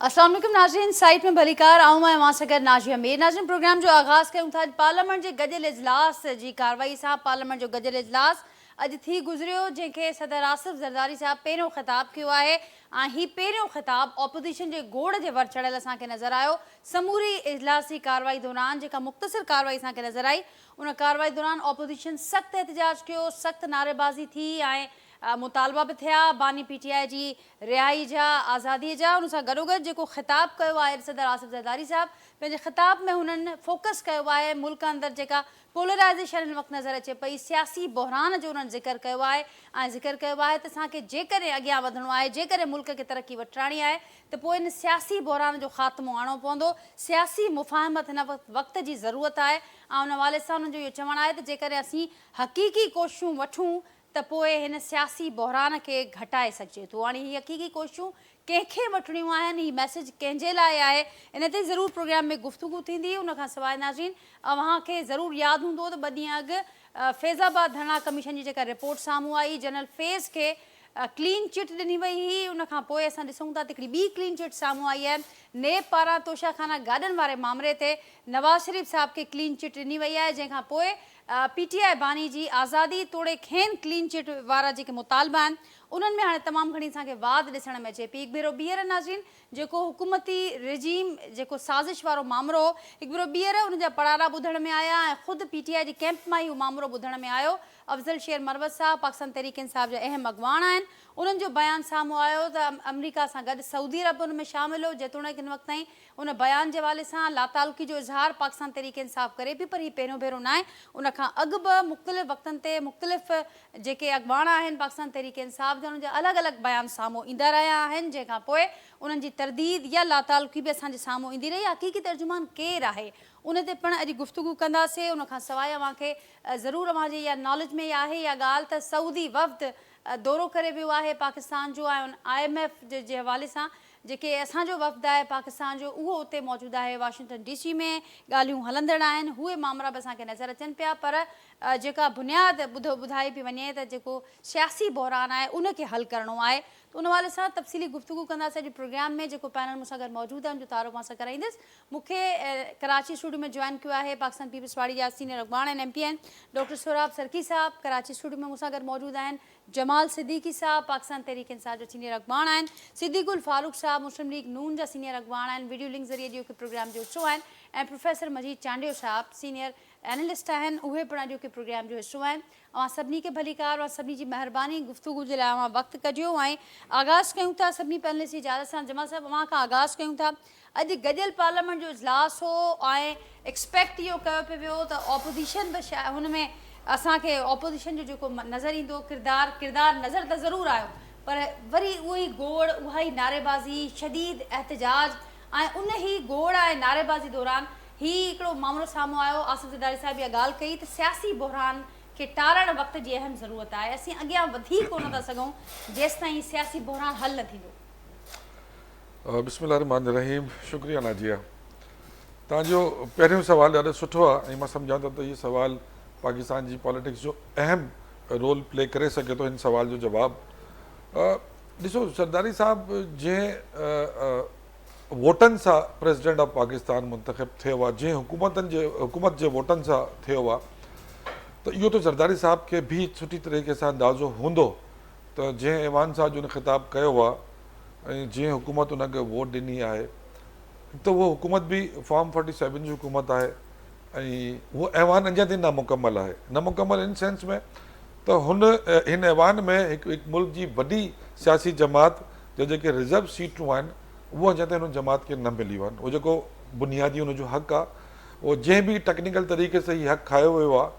अस्सलाम वालेकुम नाज़रीन, साइट में भलीकार आऊं मां सगर नाजिया मीर। नाज़रीन, प्रोग्राम जो आगाज़ कयूं था पार्लियामेंट जे गॾियल इजलास जी कार्रवाई सां। पार्लियामेंट जो गॾियल इजलास अॼु थी गुज़रियो, जंहिंखे सदर आसिफ ज़रदारी साहब पहिरियों ख़िताब कयो आहे ऐं हीउ पहिरियों ख़िताब ऑपोज़िशन जे गोड़ जे वर चढ़ियल असांखे नज़र आयो। समूरी इजलासी कार्रवाई दौरान जेका मुख़्तसिर कार्रवाई असांखे नज़र आई, उन कार्रवाई दौरान ऑपोज़िशन सख़्तु एहतजाज कयो, सख़्तु नारेबाज़ी थी ऐं मुतालबा भी थिया बानी PTI जी रिहाई जा, आज़ादीअ जा। उन सां गॾोगॾु जेको ख़िताब कयो आहे सदर आसिफ ज़रदारी साहब, पंहिंजे ख़िताब में हुननि फोकस कयो आहे मुल्क अंदरि जेका पोलराइज़ेशन हिन वक़्तु नज़र अचे पई, सियासी बहरान जो उन्हनि ज़िक्र कयो आहे ऐं ज़िक्र कयो आहे त असांखे जेकॾहिं अॻियां वधिणो आहे, जेकॾहिं मुल्क खे तरक़ी वठाइणी आहे त पोइ इन सियासी बहरान जो ख़ात्मो आणणो पवंदो। सियासी मुफ़ाहमत हिन वक़्त जी ज़रूरत आहे ऐं उन हवाले सां उन्हनि जो इहो चवणु आहे त जेकॾहिं असीं हक़ीक़ी कोशिशूं वठूं त पोइ हिन सियासी बहरान खे घटाए सघिजे थो। हाणे हीअ हक़ीक़ी कोशिशूं कंहिंखे वठणियूं आहिनि, हीउ मैसेज कंहिंजे लाइ आहे, इन ते ज़रूरु प्रोग्राम में गुफ़्तगू थींदी। उनखां सवाइ नाज़रीन, अव्हांखे ज़रूरु यादि हूंदो त 2 ॾींहं अॻु फैज़ाबाद धरना कमीशन जी जेका रिपोर्ट साम्हूं आई, जनरल फैज़ खे क्लीन चिट ॾिनी वई हुई। उनखां पोइ असां ॾिसूं था त हिकिड़ी ॿी क्लीन चिट साम्हूं आई आहे। नेब पारां तोशाखाना गाॾनि वारे मामले ते नवाज़ शरीफ़ साहब खे क्लीन चिट ॾिनी वई आहे, जंहिंखां पोइ PTI बानी जी आज़ादी तोड़े खेनि क्लीन चिट वारा जेके मुतालबा आहिनि, उन्हनि में हाणे तमामु घणी असांखे वाद ॾिसण में अचे पई। हिकु भेरो ॿीहर नाज़रीन, जेको हुकूमती रिजीम जेको साज़िश वारो मामिलो हो, हिकु भेरो ॿीहर उनजा पड़ाड़ा ॿुधण में आया ऐं ख़ुदि PTI जी कैंप मां ई उहो मामिलो ॿुधण में आयो। अफ़ज़ल शेर मरवत साहब पाकिस्तान तहरीक इंसाफ़ जा अहम अॻवान आहिनि। उन्हनि जो बयानु साम्हूं आयो त अमरीका सां गॾु सऊदी अरब उन में शामिल हो, जेतोणीकि हिन वक़्त ताईं उन बयान जे हवाले सां लातालुकी जो इज़हार पाकिस्तान तहरीक इंसाफ़ करे पई, पर हीउ पहिरियों भेरो न आहे। उनखां अॻु बि मुख़्तलिफ़ वक़्तनि ते मुख़्तलिफ़ जेके अॻवान आहिनि पाकिस्तान तहरीक इंसाफ़ जा, उन्हनि जा अलॻि अलॻि बयान साम्हूं ईंदा रहिया आहिनि, जंहिंखां पोइ उन्हनि जी तरदीद या लातालुकी बि असांजे साम्हूं ईंदी रही। हक़ीक़ी तर्जुमान केरु आहे, उन ते पिणु अॼु गुफ़्तगू कंदासीं। उनखां सवाइ अव्हांखे ज़रूरु अव्हांजे इहा नॉलेज में आहे इहा ॻाल्हि त सऊदी वफ़्द दौरो करे वियो आहे पाकिस्तान जो ऐं IMF जे हवाले सां जेके असांजो वफ़्द आहे पाकिस्तान जो, उहो उते मौजूदु आहे वाशिंगटन DC में। ॻाल्हियूं हलंदड़ आहिनि, उहे मामला बि असांखे नज़र अचनि पिया, पर जेका बुनियाद ॿुधाई पई वञे त जेको सियासी बहरान आहे उनखे हल करिणो आहे, त उन हवाले सां तफ़सीली गुफ़्तगू कंदासीं अॼु प्रोग्राम में। जेको पैनल मूंसां गॾु मौजूदु आहे उनजो तारुफ़ मां सां कराईंदसि। मूंखे कराची स्टूडियो में जॉइन कयो आहे पाकिस्तान पीपल्स पार्टी जा सीनियर अॻवान आहिनि, MP आहिनि डॉक्टर सोहराब सरकी साहब। कराची स्टूडियो में मूंसां गॾु मौजूदु आहिनि जमाल सिद्दीकी साहब, पाकिस्तान तहरीक इंसाफ़ जो सीनियर अॻवान आहिनि। सिद्दीकुल फारूक साहब मुस्लिम लीग नून जा सीनियर अॻवान आहिनि, वीडियो लिंक ज़रिए अॼोके प्रोग्राम जो हिसो आहिनि। ऐं प्रोफेसर मजीद चांडियो साहब सीनियर एनालिस्ट आहिनि, उहे पिणु अॼोके प्रोग्राम जो हिसो आहिनि। अवां सभिनी खे भलीकार और सभिनी जी महिरबानी गुफ़्तगू जे लाइ अवां वक़्तु कढियो ऐं आगाज़ कयूं था सभिनी पैनलिस्ट जी इजाज़त सां। जमाल साहब, अवां खां आगाज़ कयूं था। अॼु गॾियल पार्लियामेंट जो इजलास हो ऐं एक्सपेक्ट इहो कयो पियो वियो त ऑपोज़िशन बि हुन में असांखे ऑपोज़िशन जो जेको नज़र ईंदो किरदारु नज़र त ज़रूरु आयो, पर वरी उहो ई गोड़, उहा ई नारेबाज़ी, शदीद एहतजाज ऐं उन ई गोड़ ऐं नारेबाज़ी दौरान ही हिकिड़ो मामिलो साम्हूं आयो। आसिफ ज़रदारी साहब इहा ॻाल्हि कई त सियासी बहरान खे टारणु वक़्त जी अहम ज़रूरत आहे। असीं अॻियां वधी कोन था सघूं जेसिताईं सियासी बहरान हल न थींदो। बिस्मिल्लाहिर्रहमानिर्रहीम। शुक्रिया नाजिया, तव्हांजो पहिरियों सुवालु ॾाढो सुठो आहे ऐं मां सम्झां थो त इहो सुवालु पाकिस्तान जी पॉलिटिक्स जो अहम रोल प्ले करे सघे थो। हिन सुवाल जो जवाबु ॾिसो, ज़रदारी साहब जंहिं वोटनि सां प्रेसिडेंट ऑफ पाकिस्तान मुंतख़िब थियो आहे, जंहिं हुकूमत जे वोटनि सां थियो आहे, त इहो त ज़रदारी साहब खे बि सुठी तरीक़े सां अंदाज़ो हूंदो त जंहिं ऐवान सां जो ख़िताबु कयो आहे ऐं जंहिं हुकूमत उनखे वोट ॾिनी आहे, त उहा हुकूमत बि फॉर्म 47 जी हुकूमत आहे ऐं उहो ऐवान अञा ताईं नामुकमल आहे। नामुकमल इन सेंस में त हिन ऐवान में हिकु मुल्क जी वॾी सियासी जमात जो जेके रिज़र्व सीटूं आहिनि, उहो अञा ताईं हुन जमात खे न मिलियूं आहिनि। उहो जेको बुनियादी हुनजो हक़ु आहे, उहो जंहिं बि टेक्निकल तरीक़े सां हीउ हक़ु खायो वियो आहे,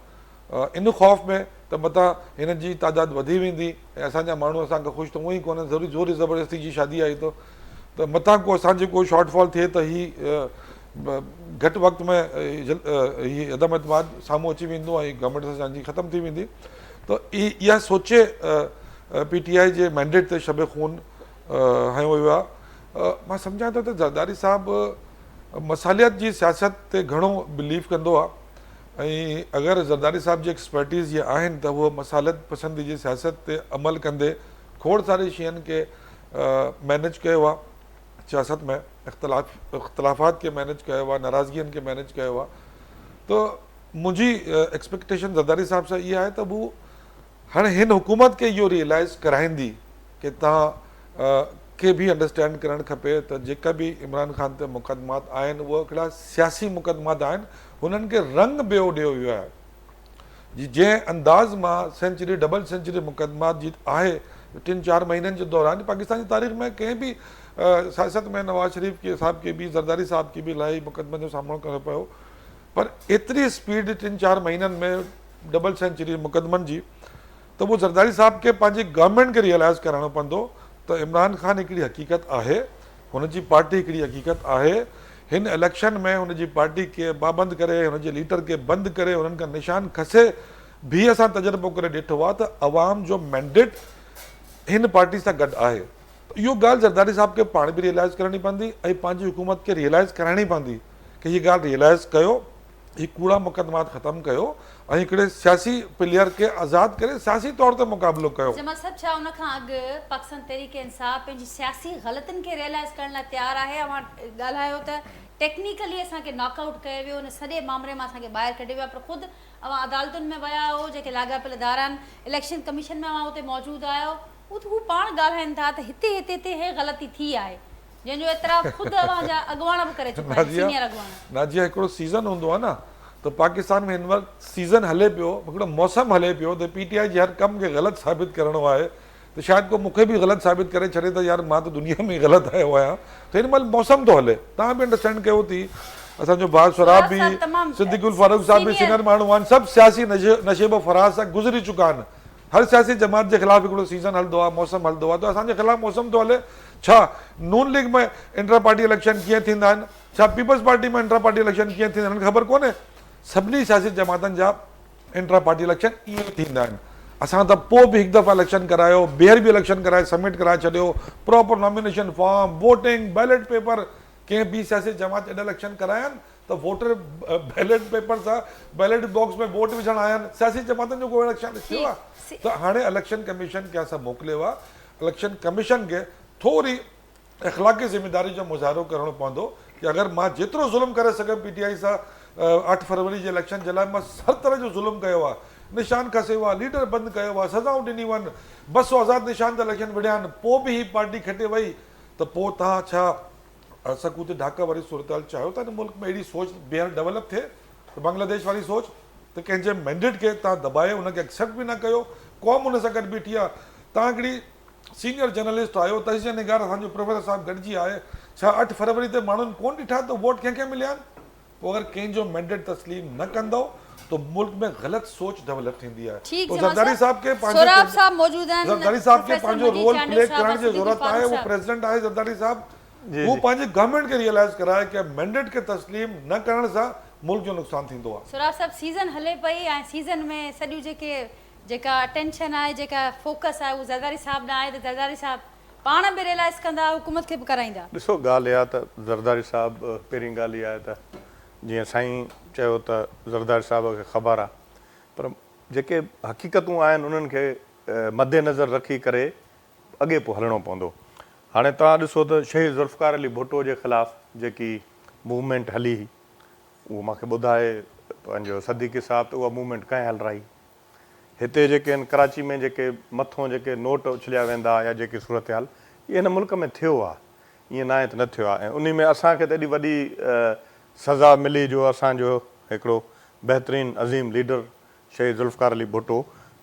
इन ख़ौफ़ में त मथां हिन जी तादादु वधी वेंदी ऐं असांजा माण्हू असांखे ख़ुशि त उअं ई कोन्हे, ज़रूरी ज़ोरी ज़बरदस्ती जी शादी आई त मथां को असांजो को शॉर्टफॉल थिए त हीउ घटि वक़्त में हीउ अदम एतमाद साम्हूं अची वेंदो ऐं गवर्नमेंट असांजी ख़तमु थी वेंदी। त इहा सोचे PTI जे मैंडेट ते शब खून हयो वियो आहे। मां सम्झां थो त ज़रदारी साहब मसालियात जी सियासत ते घणो बिलीव कंदो आहे ऐं अगरि ज़रदारी साहब जी एक्सपर्टीज़ इहे आहिनि त उहो मसालियत पसंदी जी सियासत ते अमल कंदे खोड़ सारी शयुनि खे मैनेज कयो आहे। सियासत में इख़्तिलाफ़ात खे मैनेज कयो आहे, नाराज़गियुनि खे मैनेज कयो आहे। त मुंहिंजी एक्सपेक्टेशन ज़रदारी साहिब सां इहा आहे त हू हाणे हिन हुकूमत खे इहो रियलाइज़ कराईंदी कि तव्हां खे बि अंडरस्टैंड करणु खपे त जेका बि इमरान ख़ान ते मुक़दमात आहिनि उहे हिकिड़ा सियासी मुक़दमात आहिनि, हुननि खे रंग ॿियो ॾियो वियो आहे। जंहिं अंदाज़ मां सेंचुरी डबल सेंचुरी मुक़दमात जी आहे 3-4 महीननि जे दौरान पाकिस्तान जी तारीख़ में कंहिं बि सियासत में नवाज़ शरीफ़ के साहब खे बि, ज़रदारी साहब खे बि इलाही मुक़दमनि जो सामनो करिणो पियो, पर एतिरी स्पीड 3-4 महीननि में डबल सेंचुरी मुक़दमनि जी, त उहो ज़रदारी साहब खे पंहिंजी गवर्नमेंट खे रियलाइज़ कराइणो पवंदो त इमरान ख़ान हिकिड़ी हक़ीक़त आहे, हुनजी पार्टी हिकिड़ी हक़ीक़त आहे। हिन इलेक्शन में हुनजी पार्टी खे पाबंद करे, हुनजे लीडर खे बंदि करे, हुननि खां निशान खसे भी असां तजुर्बो करे ॾिठो आहे त अवाम जो मैंडेट हिन पार्टी सां गॾु आहे। इहो ॻाल्हि ज़रदारी साहब खे पाण बि रियलाइज़ करणी पवंदी ऐं पंहिंजी हुकूमत खे रियलाइज़ कराइणी पवंदी कि हीअ ॻाल्हि रियलाइज़ कयो, हीअ कूड़ा मुक़दमात ख़तमु कयो ऐं हिकिड़े सियासी प्लेयर खे आज़ादु करे सियासी तौर ते मुक़ाबिलो कयो। जमात साहब, छा उन खां अॻु पाकिस्तान तहरीक इंसाफ़ पंहिंजी सियासी ग़लतियुनि खे रियलाइज़ करण लाइ तयारु आहे? अवां ॻाल्हायो त टेक्निकली असांखे नॉकआउट कयो वियो, उन सॼे मामले मां असांखे ॿाहिरि कढियो वियो आहे, पर ख़ुदि अवां अदालतुनि में विया हो, जेके लाॻापियल इदारा आहिनि, इलेक्शन कमीशन में अवां उते मौजूदु आहियो, हू पाण ॻाल्हाइनि था त हिते हिते हिते हे ग़लती थी आहे, जंहिंजो एतिरा ख़ुदि अवां जा अॻुवाण बि करे चुका आहिनि, सीनियर अॻुवाण। नाजिया, हिकिड़ो सीज़न हूंदो आहे न, त पाकिस्तान में हिन वक़्तु सीज़न हले पियो, हिकिड़ो मौसम हले पियो त PTI जे हर कम खे ग़लति साबित करिणो आहे, त शायदि को मूंखे बि ग़लति साबित करे छॾे त यार मां त दुनिया में ग़लति आयो आहियां, त हिन महिल मौसम थो हले। तव्हां बि अंडरस्टैंड कयो थी, असांजो भाउ स्वराब बि, सिद्दीकुल फारूक साहब बि सीनियर माण्हू आहिनि, सभु सियासी नशेब फराज़ सां गुज़री चुका आहिनि। हर सियासी जमात जे ख़िलाफ़ु हिकिड़ो सीज़न हलंदो आहे, मौसम हलंदो आहे, त असांजे ख़िलाफ़ु मौसम थो हले। छा नून लीग में इंट्रा पार्टी इलेक्शन कीअं थींदा आहिनि, छा पीपल्स पार्टी में इंट्रा पार्टी इलेक्शन कीअं थींदा आहिनि, ख़बर कोन्हे। सभिनी सियासी जमातनि जा इंट्रा पार्टी इलेक्शन ईअं थींदा आहिनि। असां त पोइ बि हिकु दफ़ा इलेक्शन करायो, ॿीहर बि इलेक्शन कराए सबमिट कराए छॾियो, proper nomination form, voting, ballot paper. कंहिं बि सियासी जमात एॾा इलेक्शन कराया आहिनि त वोटर बैलेट पेपर सां बैलेट बॉक्स में वोट विझण आया आहिनि। सियासी जमातनि जो कोई इलेक्शन थियो आहे? त हाणे इलेक्शन कमीशन खे असां मोकिलियो आहे, इलेक्शन कमीशन खे थोरी इख़लाक़ी ज़िमेदारी जो मुज़ाहिरो करिणो पवंदो कि अगरि मां जेतिरो ज़ुल्म करे सघां PTI सां 8 फरवरी जे इलेक्शन जे लाइ मां हर तरह जो ज़ुल्म कयो आहे, निशान खसियो आहे, लीडर बंदि कयो आहे, सज़ाऊं ॾिनियूं आहिनि, 200 आज़ाद निशान ते इलेक्शन विढ़िया आहिनि, पोइ बि ही पार्टी खटे वई, त पोइ तव्हां छा सकूत ढाका वारी सूरत चाहियो था त मुल्क में अहिड़ी सोच ॿीहर डेवलप थिए, त बांग्लादेश वारी सोच, त कंहिंजे मैंडेट खे तव्हां दॿाए हुनखे एक्सेप्ट बि न कयो, क़ौम हुन सां गॾु बीठी आहे। तव्हां हिकिड़ी सीनियर जर्नलिस्ट आहियो, तजिया निगार असांजो प्रोफेसर साहिबु गॾिजी आहे, छा 8 फरवरी ते माण्हुनि कोन ॾिठा त वोट कंहिंखे मिलिया आहिनि? पोइ अगरि कंहिंजो मैंडेट तस्लीम न कंदो तो मुल्क में ग़लत सोच डेवलप थींदी आहे। तो ज़रदारी साहब के ज़रदारी साहब के पंहिंजो रोल प्ले करण जी ज़रूरत आहे। वो प्रेसिडेंट आहे ज़रदारी साहब, वो पंहिंजी गवर्नमेंट खे रियलाइज़ कराए कि मैंडेट खे तस्लीम न करण सां मुल्क जो नुक़सान थींदो आहे। सुराब साहब, सीज़न हले पई ऐं सीज़न में सॼियूं जेका अटेंशन आहे, जेका फोकस आहे, उहो ज़रदारी साहब न आहे, त ज़रदारी साहब पाण बि रियलाइज़ कंदा, हुकूमत खे बि कराईंदा। ॾिसो, ॻाल्हि इहा त ज़रदारी साहब, पहिरीं ॻाल्हि इहा आहे त जीअं साईं चयो त ज़रदारी साहब खे ख़बर आहे, पर जेके हक़ीक़तूं आहिनि उन्हनि खे मद्देनज़र रखी करे अॻे पोइ हलणो पवंदो। हाणे तव्हां ॾिसो त शहीद ज़ुल्फ़िकार अली भुट्टो जे ख़िलाफ़ु जेकी मूवमेंट हली, उहो मूंखे ॿुधाए पंहिंजो सदीक़ी साहब त उहा मूवमेंट कंहिं हल रही। हिते जेके आहिनि कराची में जेके मथां जेके नोट उछलिया वेंदा या जेकी सूरत हाल, इहे हिन मुल्क में थियो आहे, ईअं न आहे त न थियो आहे। ऐं उन में असांखे त एॾी वॾी सज़ा मिली जो असांजो हिकिड़ो बहितरीनु अज़ीम लीडर शहीद ज़ुल्फ़िकार अली भुट्टो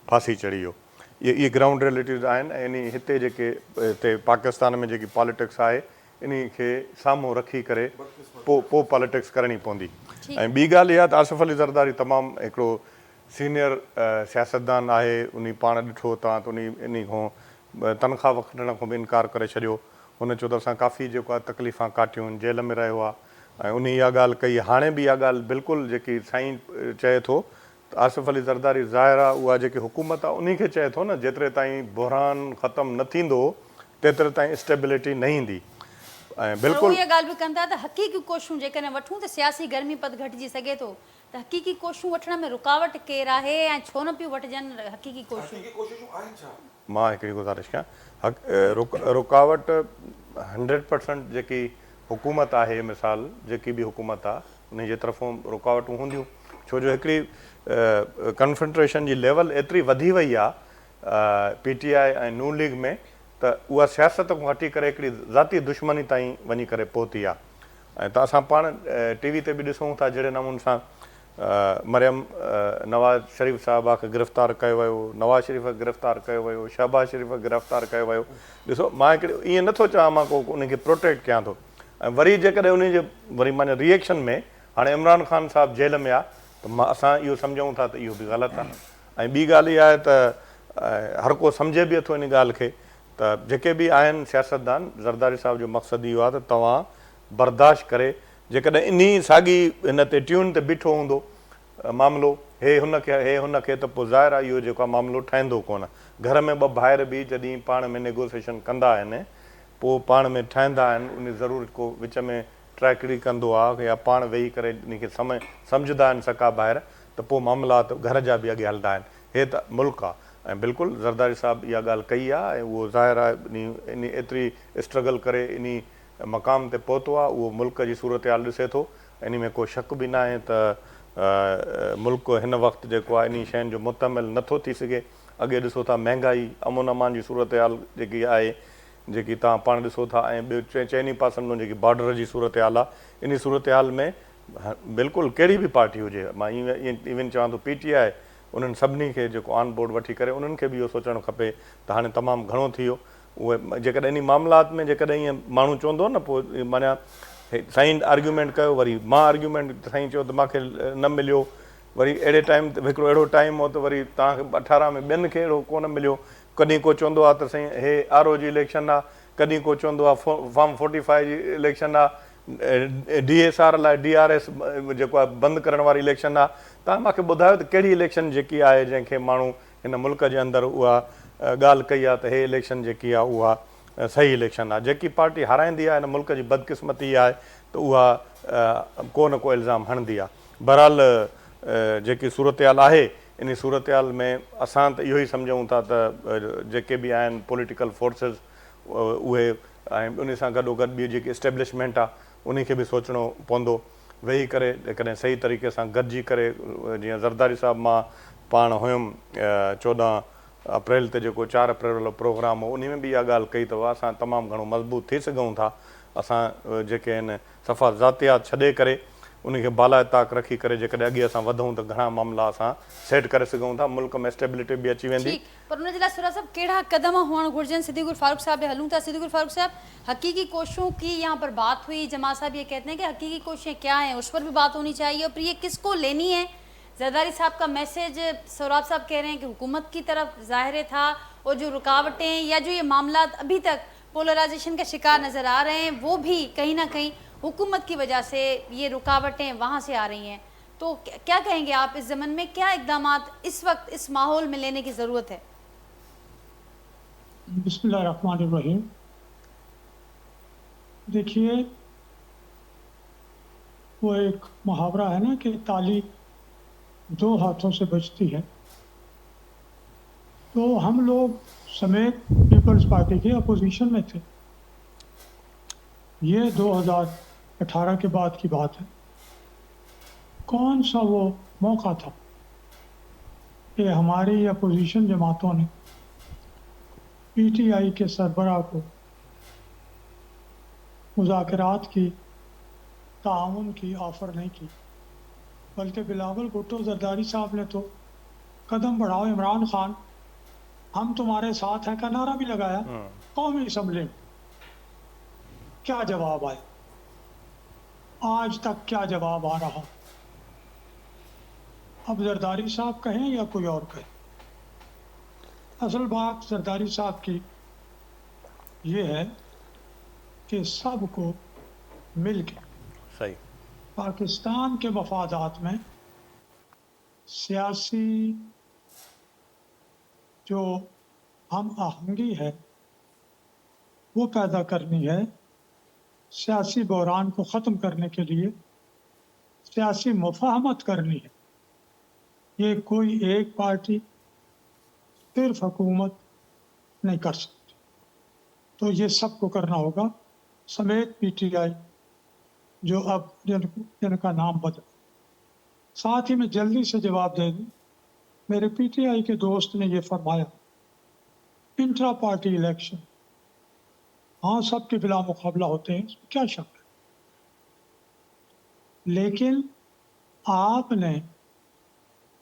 फांसी चढ़ी वियो। इहे ग्राउंड रियलिटीज़ आहिनि ऐं इन हिते जेके हिते पाकिस्तान में जेकी पॉलिटिक्स आहे, इन खे साम्हूं रखी करे पोइ पॉलिटिक्स करणी पवंदी। ऐं ॿी ॻाल्हि इहा त आसिफ़ अली ज़रदारी तमामु हिकिड़ो सीनियर सियासतदान आहे। उन पाण ॾिठो तव्हां त इन खां तनख़्वाह वठण खां बि इनकार करे छॾियो। हुन चयो त असां काफ़ी जेको आहे तकलीफ़ां काटियूं आहिनि, जेल में रहियो आहे ऐं उन इहा ॻाल्हि कई। हाणे बि इहा ॻाल्हि बिल्कुलु जेकी साईं चए थो त आसिफ़ अली ज़रदारी ज़ाहिर आहे उहा जेकी हुकूमत आहे उन खे चए थो न, जेतिरे ताईं बुहरान ख़तमु न थींदो तेतिरे ताईं स्टेबिलिटी न ईंदी। ऐं बिल्कुलु इहा ॻाल्हि बि कंदा त हक़ीक़ी कोशिशूं जेकॾहिं वठूं त सियासी गर्मी पद घटिजी सघे थो, त हक़ीक़ी कोशिशूं वठण में रुकावट केरु आहे ऐं छो न पियूं वठजनि हक़ीक़ी कोशिशूं? मां हिकिड़ी गुज़ारिश कयां, रुकावट 100% जेकी हुकूमत आहे, मिसाल जेकी बि हुकूमत आहे उन जे तरफ़ां रुकावटूं हूंदियूं, छो जो हिकिड़ी कन्फंट्रेशन जी लेवल एतिरी वधी वई आहे PTI ऐं नून लीग में, त उहा सियासत खां हटी करे हिकिड़ी ज़ाती दुश्मनी ताईं वञी करे पहुती आहे। ऐं त असां पाण TV ते बि ॾिसूं था जहिड़े नमूने सां मरियम नवाज़ शरीफ़ साहिबा खे गिरफ़्तार कयो वियो, नवाज़ शरीफ़ खे गिरफ़्तार कयो वियो, शहबाज़ शरीफ़ खे गिरफ़्तार कयो वियो। ॾिसो, मां हिकिड़े ईअं नथो चवां मां को उनखे प्रोटेक्ट कयां थो, ऐं वरी जेकॾहिं उन जे वरी माना रिएक्शन में हाणे इमरान ख़ान साहिबु जेल में आहे, त असां इहो सम्झूं था त इहो बि ग़लति आहे। ऐं ॿी ॻाल्हि इहा आहे त हर को सम्झे बि अथो इन ॻाल्हि खे त जेके बि आहिनि सियासतदान, ज़रदारी साहिब जो मक़सदु इहो आहे त तव्हां बर्दाश्त करे, जेकॾहिं इन साॻी हिन ते ट्यून ते बीठो हूंदो मामिलो, हे हुनखे त पोइ ज़ाहिर आहे इहो जेको आहे मामिलो ठहंदो कोन। घर में ॿ भाइर बि जॾहिं पाण में नेगोसिएशन कंदा आहिनि, पोइ पाण में ठहंदा आहिनि, उन ज़रूरु को विच में ट्रैकड़ी कंदो आहे या पाण वेही करे इनखे सम्झंदा आहिनि सका ॿाहिरि, त पोइ मामलात घर जा बि अॻे हलंदा आहिनि। हे त मुल्क आहे, ऐं बिल्कुलु ज़रदारी साहिबु इहा ॻाल्हि कई आहे, ऐं उहो ज़ाहिर आहे इन एतिरी स्ट्रगल करे इन मक़ाम ते पहुतो आहे, उहो मुल्क जी सूरत हाल ॾिसे थो। इन में को शक बि न आहे त मुल्क हिन वक़्तु जेको आहे इन शयुनि जो मुतमिल नथो थी सघे। अॻे ॾिसो था महांगाई, अमन अमान जी सूरत हाल जेकी आहे, जेकी तव्हां पाण ॾिसो था, ऐं ॿियो चइनी पासनि में जेकी बॉर्डर जी सूरत हाल आहे, इन सूरत हाल में बिल्कुलु कहिड़ी बि पार्टी हुजे, मां इवन चवां थो PTI, उन्हनि सभिनी खे जेको ऑन बोर्ड वठी करे उन्हनि खे बि इहो सोचणु खपे त हाणे तमामु घणो थी वियो। उहे जेकॾहिं इन मामलात में जेकॾहिं ईअं माण्हू चवंदो न, पोइ माना साईं आर्ग्यूमेंट कयो, वरी मां आर्ग्यूमेंट, साईं चयो त मूंखे न मिलियो, वरी अहिड़े टाइम ते हिकिड़ो अहिड़ो टाइम हो त वरी तव्हांखे 18 में ॿियनि खे अहिड़ो कोन मिलियो। कॾहिं को चवंदो आहे त साईं हे RO जी इलेक्शन आहे, कॾहिं को चवंदो आहे फॉर्म 45 जी इलेक्शन आहे, DSR लाइ DRS जेको आहे बंदि करण वारी इलेक्शन आहे। तव्हां मूंखे ॿुधायो त कहिड़ी इलेक्शन जेकी आहे जंहिंखे माण्हू हिन मुल्क जे अंदरि उहा ॻाल्हि कई आहे त हे इलेक्शन जेकी आहे उहा सही इलेक्शन आहे। जेकी पार्टी हाराईंदी आहे हिन मुल्क जी बदकिस्मती आहे त उहा को न को इल्ज़ाम हणंदी आहे। बहरहाल जेकी सूरत हाल आहे, इन सूरत हाल में असां त इहो ई सम्झूं था त जेके बि आहिनि पॉलिटिकल फोर्सिस उहे, ऐं उन सां गॾोगॾु ॿी जेकी इस्टेब्लिशमेंट आहे उनखे बि सोचणो पवंदो, वेही करे जेकॾहिं सही तरीक़े सां गॾिजी करे। जीअं ज़रदारी साहिबु मां पाण हुयुमि 14 अप्रैल ते जेको 4 अप्रैल वारो प्रोग्राम हो, उन में बि इहा ॻाल्हि कई अथव, असां तमामु घणो मज़बूत थी सघूं था। असां जेके आहिनि सफ़ा ज़ातियात छॾे करे उनखे बालाइताक़ रखी करे जेकॾहिं अॻे असां वधूं त घणा मामला असां सेट करे सघूं था, मुल्क में स्टेबिलिटी बि अची वेंदी। पर उन जे लाइ सुरा साहब कहिड़ा क़दम हुअणु घुरिजनि? सिद्दीक़ुल फारूक साहब हलूं था। सिद्दीक़ुल फारूक साहब, हकीकी कोशिशों की यहाँ पर बात हुई, जमात साहब ये कहते हैं कि हकीकी कोशिशें क्या हैं, उस पर भी बात होनी चाहिए, और ये किसको लेनी है? जरदारी साहब का मैसेज, सोराब साहब कह रहे हैं कि हुकूमत की तरफ ज़ाहिर था, और जो रुकावटें या जो ये मामला अभी तक पोलराइजेशन का शिकार नज़र आ रहे हैं, वो भी कहीं ना कहीं हुकूमत की वजह से ये रुकावटें वहाँ से आ रही हैं। तो क्या कहेंगे आप इस ज़मन में, क्या इक़दामात इस वक्त इस माहौल में लेने की ज़रूरत है? बिस्मिल्लाहिर्रहमानिर्रहीम। देखिए, वो एक मुहावरा है ना कि ताली 2 हाथों से बजती है। तो हम लोग समेत पीपल्स पार्टी के अपोजिशन में थे। ये 2018 के बाद की बात है। कौन सा वो मौका था कि हमारी अपोजिशन जमातों ने PTI के सरबराह को मुज़ाकरात की, ताउन की ऑफ़र नहीं की, बल्कि बिलावल भुट्टो ज़रदारी साहब ने तो कदम बढ़ाओ इमरान खान हम तुम्हारे साथ हैं का नारा भी लगाया कौमी असम्बली में। क्या जवाब आया? आज तक क्या जवाब आ रहा? अब ज़रदारी साहब कहें या कोई और कहे, असल बात ज़रदारी साहब की ये है कि सबको मिल के सही पाकिस्तान के मफादात में सियासी जो हम आहंगी है वो पैदा करनी है। सियासी बहरान को ख़त्म करने के लिए सियासी मुफाहमत करनी है। ये कोई एक पार्टी सिर्फ हुकूमत नहीं कर सकती, तो ये सबको करना होगा। समेत पीटीआई जो अब जिनका नाम बदल। साथ ही मैं जल्दी से जवाब दे दूं, मेरे पीटीआई के दोस्त ने ये फरमाया, इंट्रा पार्टी इलेक्शन, हाँ सबके बिला मुकाबला होते हैं, इसमें क्या शक है, लेकिन आपने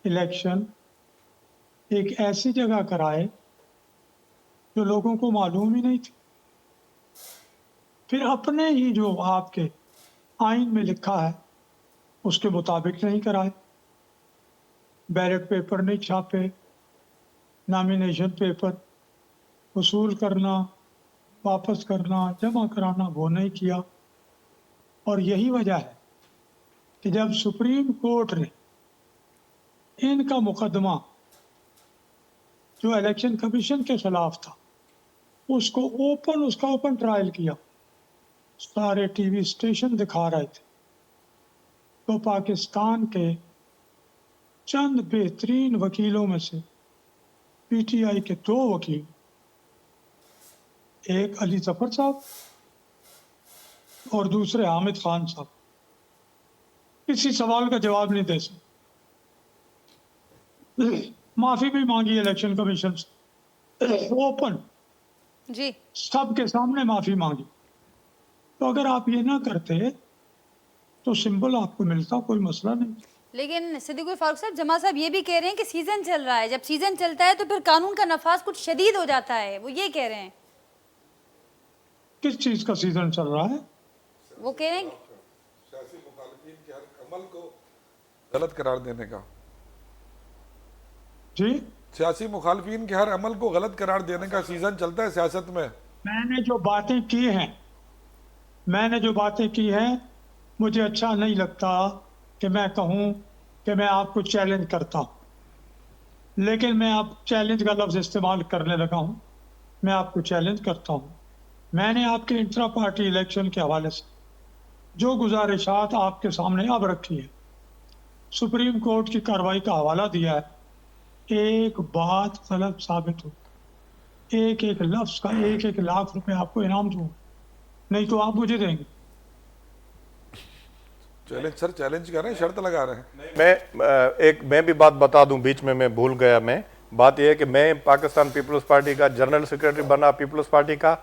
इलेक्शन एक ऐसी जगह कराए जो लोगों को मालूम ही नहीं थी। फिर अपने ही जो आपके आइन में लिखा है उसके मुताबिक नहीं कराए, बैलेट पेपर नहीं छापे, नॉमिनेशन पेपर वसूल करना, वापस करना, जमा कराना वो नहीं किया। और यही वजह है कि जब सुप्रीम कोर्ट ने इनका मुकदमा जो इलेक्शन कमीशन के खिलाफ था उसका ओपन ट्रायल किया, सारे टीवी स्टेशन दिखा रहे थे, तो पाकिस्तान के चंद बेहतरीन वकीलों में से पीटीआई के 2 वकील, एक अली जफर साहब और दूसरे हामिद खान साहब, किसी सवाल का जवाब नहीं दे सकते। माफी भी मांगी इलेक्शन कमीशन से, ओपन जी सबके सामने माफी मांगी। तो अगर आप ये ना करते तो सिंबल आपको मिलता, कोई मसला नहीं। लेकिन सिद्दीकुल फारूक साहब, जमा साहब ये भी कह रहे हैं कि सीजन चल रहा है, जब सीजन चलता है तो फिर कानून का नफाज कुछ शदीद हो जाता है, वो ये कह रहे हैं। किस चीज का सीजन चल रहा है? वो कह रहे हैं सियासी मुखालिफिन के हर अमल को गलत करार देने का। जी, सियासी मुखालिफिन के हर अमल को गलत करार देने का सीजन चलता है सियासत में। मैंने जो बातें की हैं मुझे अच्छा नहीं लगता कि मैं कहूं कि मैं आपको चैलेंज करता हूं, लेकिन मैं आप चैलेंज का लफ्ज़ इस्तेमाल करने लगा हूं। मैं आपको चैलेंज करता हूं। मैंने आपके इंट्रा पार्टी इलेक्शन के हवाले से जो गुजारिशात आपके सामने अब रखी है, सुप्रीम कोर्ट की कार्रवाई का हवाला दिया है, एक बात गलत साबित हो, एक लफ्ज़ का 1 लाख रुपए आपको इनाम दूँ, नहीं तो आप मुझे देंगे। चैलेंज कर रहे हैं, शर्त लगा रहे हैं। मैं भी बात बता दूं, बीच में मैं भूल गया। मैं बात यह है कि मैं पाकिस्तान पीपल्स पार्टी का जनरल सेक्रेटरी बना, पीपल्स पार्टी का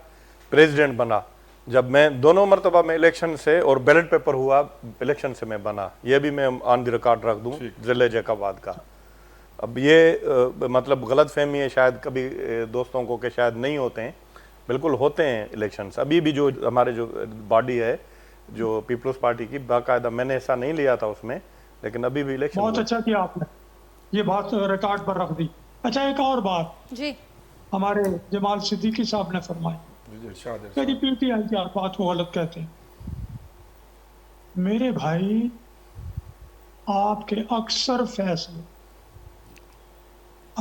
प्रेसिडेंट बना। जब मैं दोनों मरतबा में इलेक्शन से और बैलेट पेपर हुआ इलेक्शन से मैं बना, ये भी मैं ऑन द रिकॉर्ड रख दूं जिले जैकाबाद का। अब ये मतलब गलत फहमी है शायद कभी दोस्तों को कि शायद नहीं होते हैं, बिल्कुल होते हैं इलेक्शंस। अभी भी जो हमारे जो बॉडी है जो पीपल्स पार्टी की, बाकायदा मैंने ऐसा नहीं लिया था उसमें, लेकिन अभी भी इलेक्शन। बहुत अच्छा किया आपने, ये बात रिकॉर्ड पर रख दी। अच्छा, एक और बात जी हमारे जमाल सिद्दीकी साहब ने फरमाई, मेरी पीटीआई की हर बात को गलत कहते हैं। मेरे भाई, आपके अक्सर फैसले,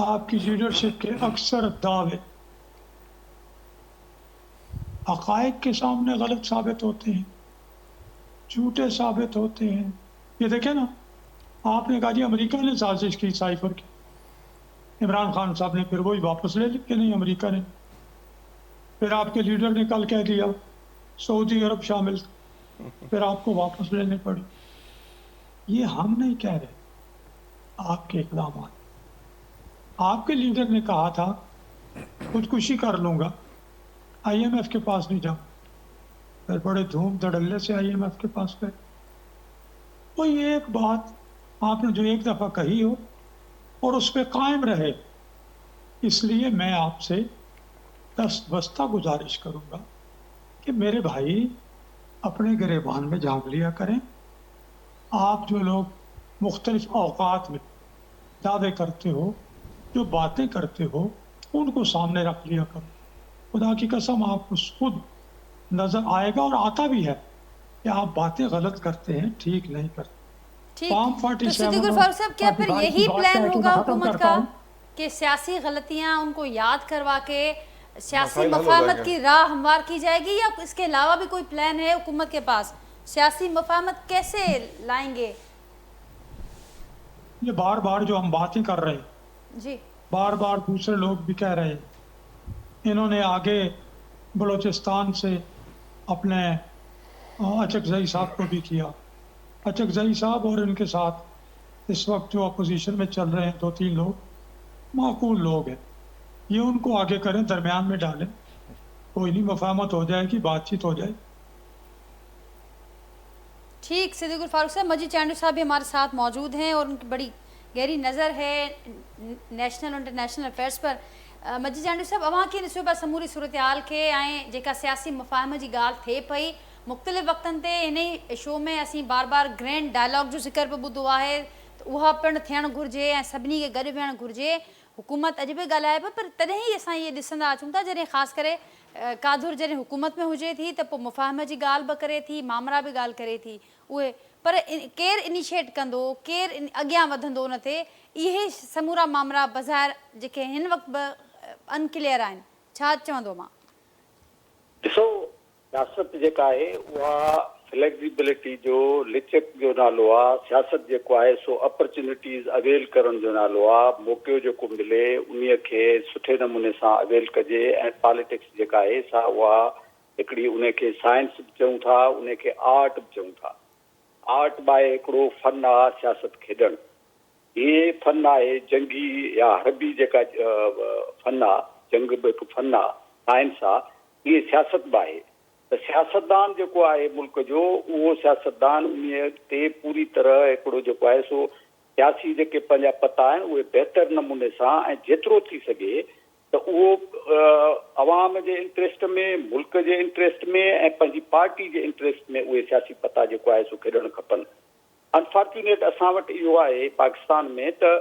आपकी लीडरशिप के अक्सर दावे हक़ाइक़ के सामने गलत साबित होते हैं, झूठे साबित होते हैं। ये देखें ना, आपने कहा जी अमेरिका ने साजिश की साइफर की, इमरान खान साहब ने फिर वही वापस ले ली कि नहीं अमेरिका ने। फिर आपके लीडर ने कल कह दिया सऊदी अरब शामिल, फिर आपको वापस लेने पड़ी। ये हम नहीं कह रहे, आपके इक़दाम। आपके लीडर ने कहा था खुदकुशी कर लूँगा, IMF के पास नहीं जाऊँ, फिर बड़े धूम धड़ल्ले से IMF के पास गए। तो ये एक बात आपने जो एक दफ़ा कही हो और उस पर कायम रहे, इसलिए मैं आपसे दस्तबस्ता गुजारिश करूँगा कि मेरे भाई अपने गिरेबान में झाँक लिया करें। आप जो लोग मुख्तलिफ औकात में दावे करते हो, जो बातें करते हो, उनको सामने रख लिया करो। खुदा की कसम आपको खुद नज़र आएगा और आता भी है कि आप बातें गलत करते हैं, ठीक नहीं करते। ठीक। तो सिद्दीकुल फारूक साहब, क्या फिर यही प्लान होगा हुकूमत का कि सियासी गलतियां उनको याद करवा के सियासी मफाहमत की राह हमवार की जाएगी, या इसके अलावा भी कोई प्लान है हुकूमत के पास? सियासी मफाहमत कैसे लाएंगे? ये बार बार जो हम बातें कर रहे हैं, जी बार बार दूसरे लोग भी कह रहे हैं, इन्होंने आगे बलूचिस्तान से अपने अचकजई साहब को भी किया। अचकजई साहब और इनके साथ इस वक्त जो अपोजिशन में चल रहे हैं 2-3 लोग माकूल लोग हैं, ये उनको आगे करें, दरमियान में डालें, कोई नहीं, मफाहमत हो जाएगी, बातचीत हो जाएगी। ठीक, सिद्दीकुल फारूक साहब, मजीद चांडू साहब भी हमारे साथ मौजूद हैं और उनकी बड़ी गहरी नज़र है नेशनल और इंटरनेशनल अफेयर्स पर। मजीद चांडू साहब, अवां कीअं ॾिसो पिया समूरी सूरत हाल खे ऐं जेका सियासी मुफ़ाहम जी ॻाल्हि थिए पई मुख़्तलिफ़ वक़्तनि ते हिन ई शो में असीं बार बार ग्रैंड डायलॉग जो ज़िक्र बि ॿुधो आहे, त उहा पिणु थियणु घुरिजे ऐं सभिनी खे गॾु विहणु घुरिजे। हुकूमत अॼु बि ॻाल्हाए पियो, पर तॾहिं ई असां इहे ॾिसंदा अचूं था जॾहिं ख़ासि करे कादुर जॾहिं हुकूमत में हुजे थी त पोइ मुफ़ाहम जी ॻाल्हि बि करे थी, मामरा बि ॻाल्हि करे थी उहे, पर केरु इनिशिएट कंदो, केरु अॻियां वधंदो उन ते, इहे समूरा मामरा बज़ाहिर जेके हिन वक़्तु बि अनक्लियर आहिनि, छा चवंदो मां? ॾिसो, सियासत जेका आहे उहा फ्लैक्सिबिलिटी जो लिचक जो नालो आहे। सियासत जेको आहे सो अपॉर्चुनिटीज़ अवेल करण जो नालो आहे। मौक़ो जेको मिले उन्हीअ खे सुठे नमूने सां अवेल कजे। ऐं पॉलिटिक्स जेका आहे सा उहा हिकिड़ी उनखे साइंस बि चऊं था, उनखे आर्ट बि चऊं था। आर्ट बाए हिकिड़ो फन आहे सियासत खेॾणु। इहे फन आहे जंगी या हरबी जेका फन आहे, जंग बि हिकु फन आहे, साइंस आहे। इहे सियासत बि आहे। त सियासतदान जेको आहे मुल्क जो, उहो सियासतदान उन ते पूरी तरह हिकिड़ो जेको आहे सो सियासी जेके पंहिंजा पता आहिनि उहे बहितर नमूने सां ऐं जेतिरो थी सघे त उहो अवाम जे इंट्रस्ट में, मुल्क जे इंट्रस्ट में ऐं पंहिंजी पार्टी जे इंट्रस्ट में उहे सियासी पता जेको आहे सो खेॾणु खपनि। अनफॉर्चुनेट असां वटि इहो आहे पाकिस्तान में त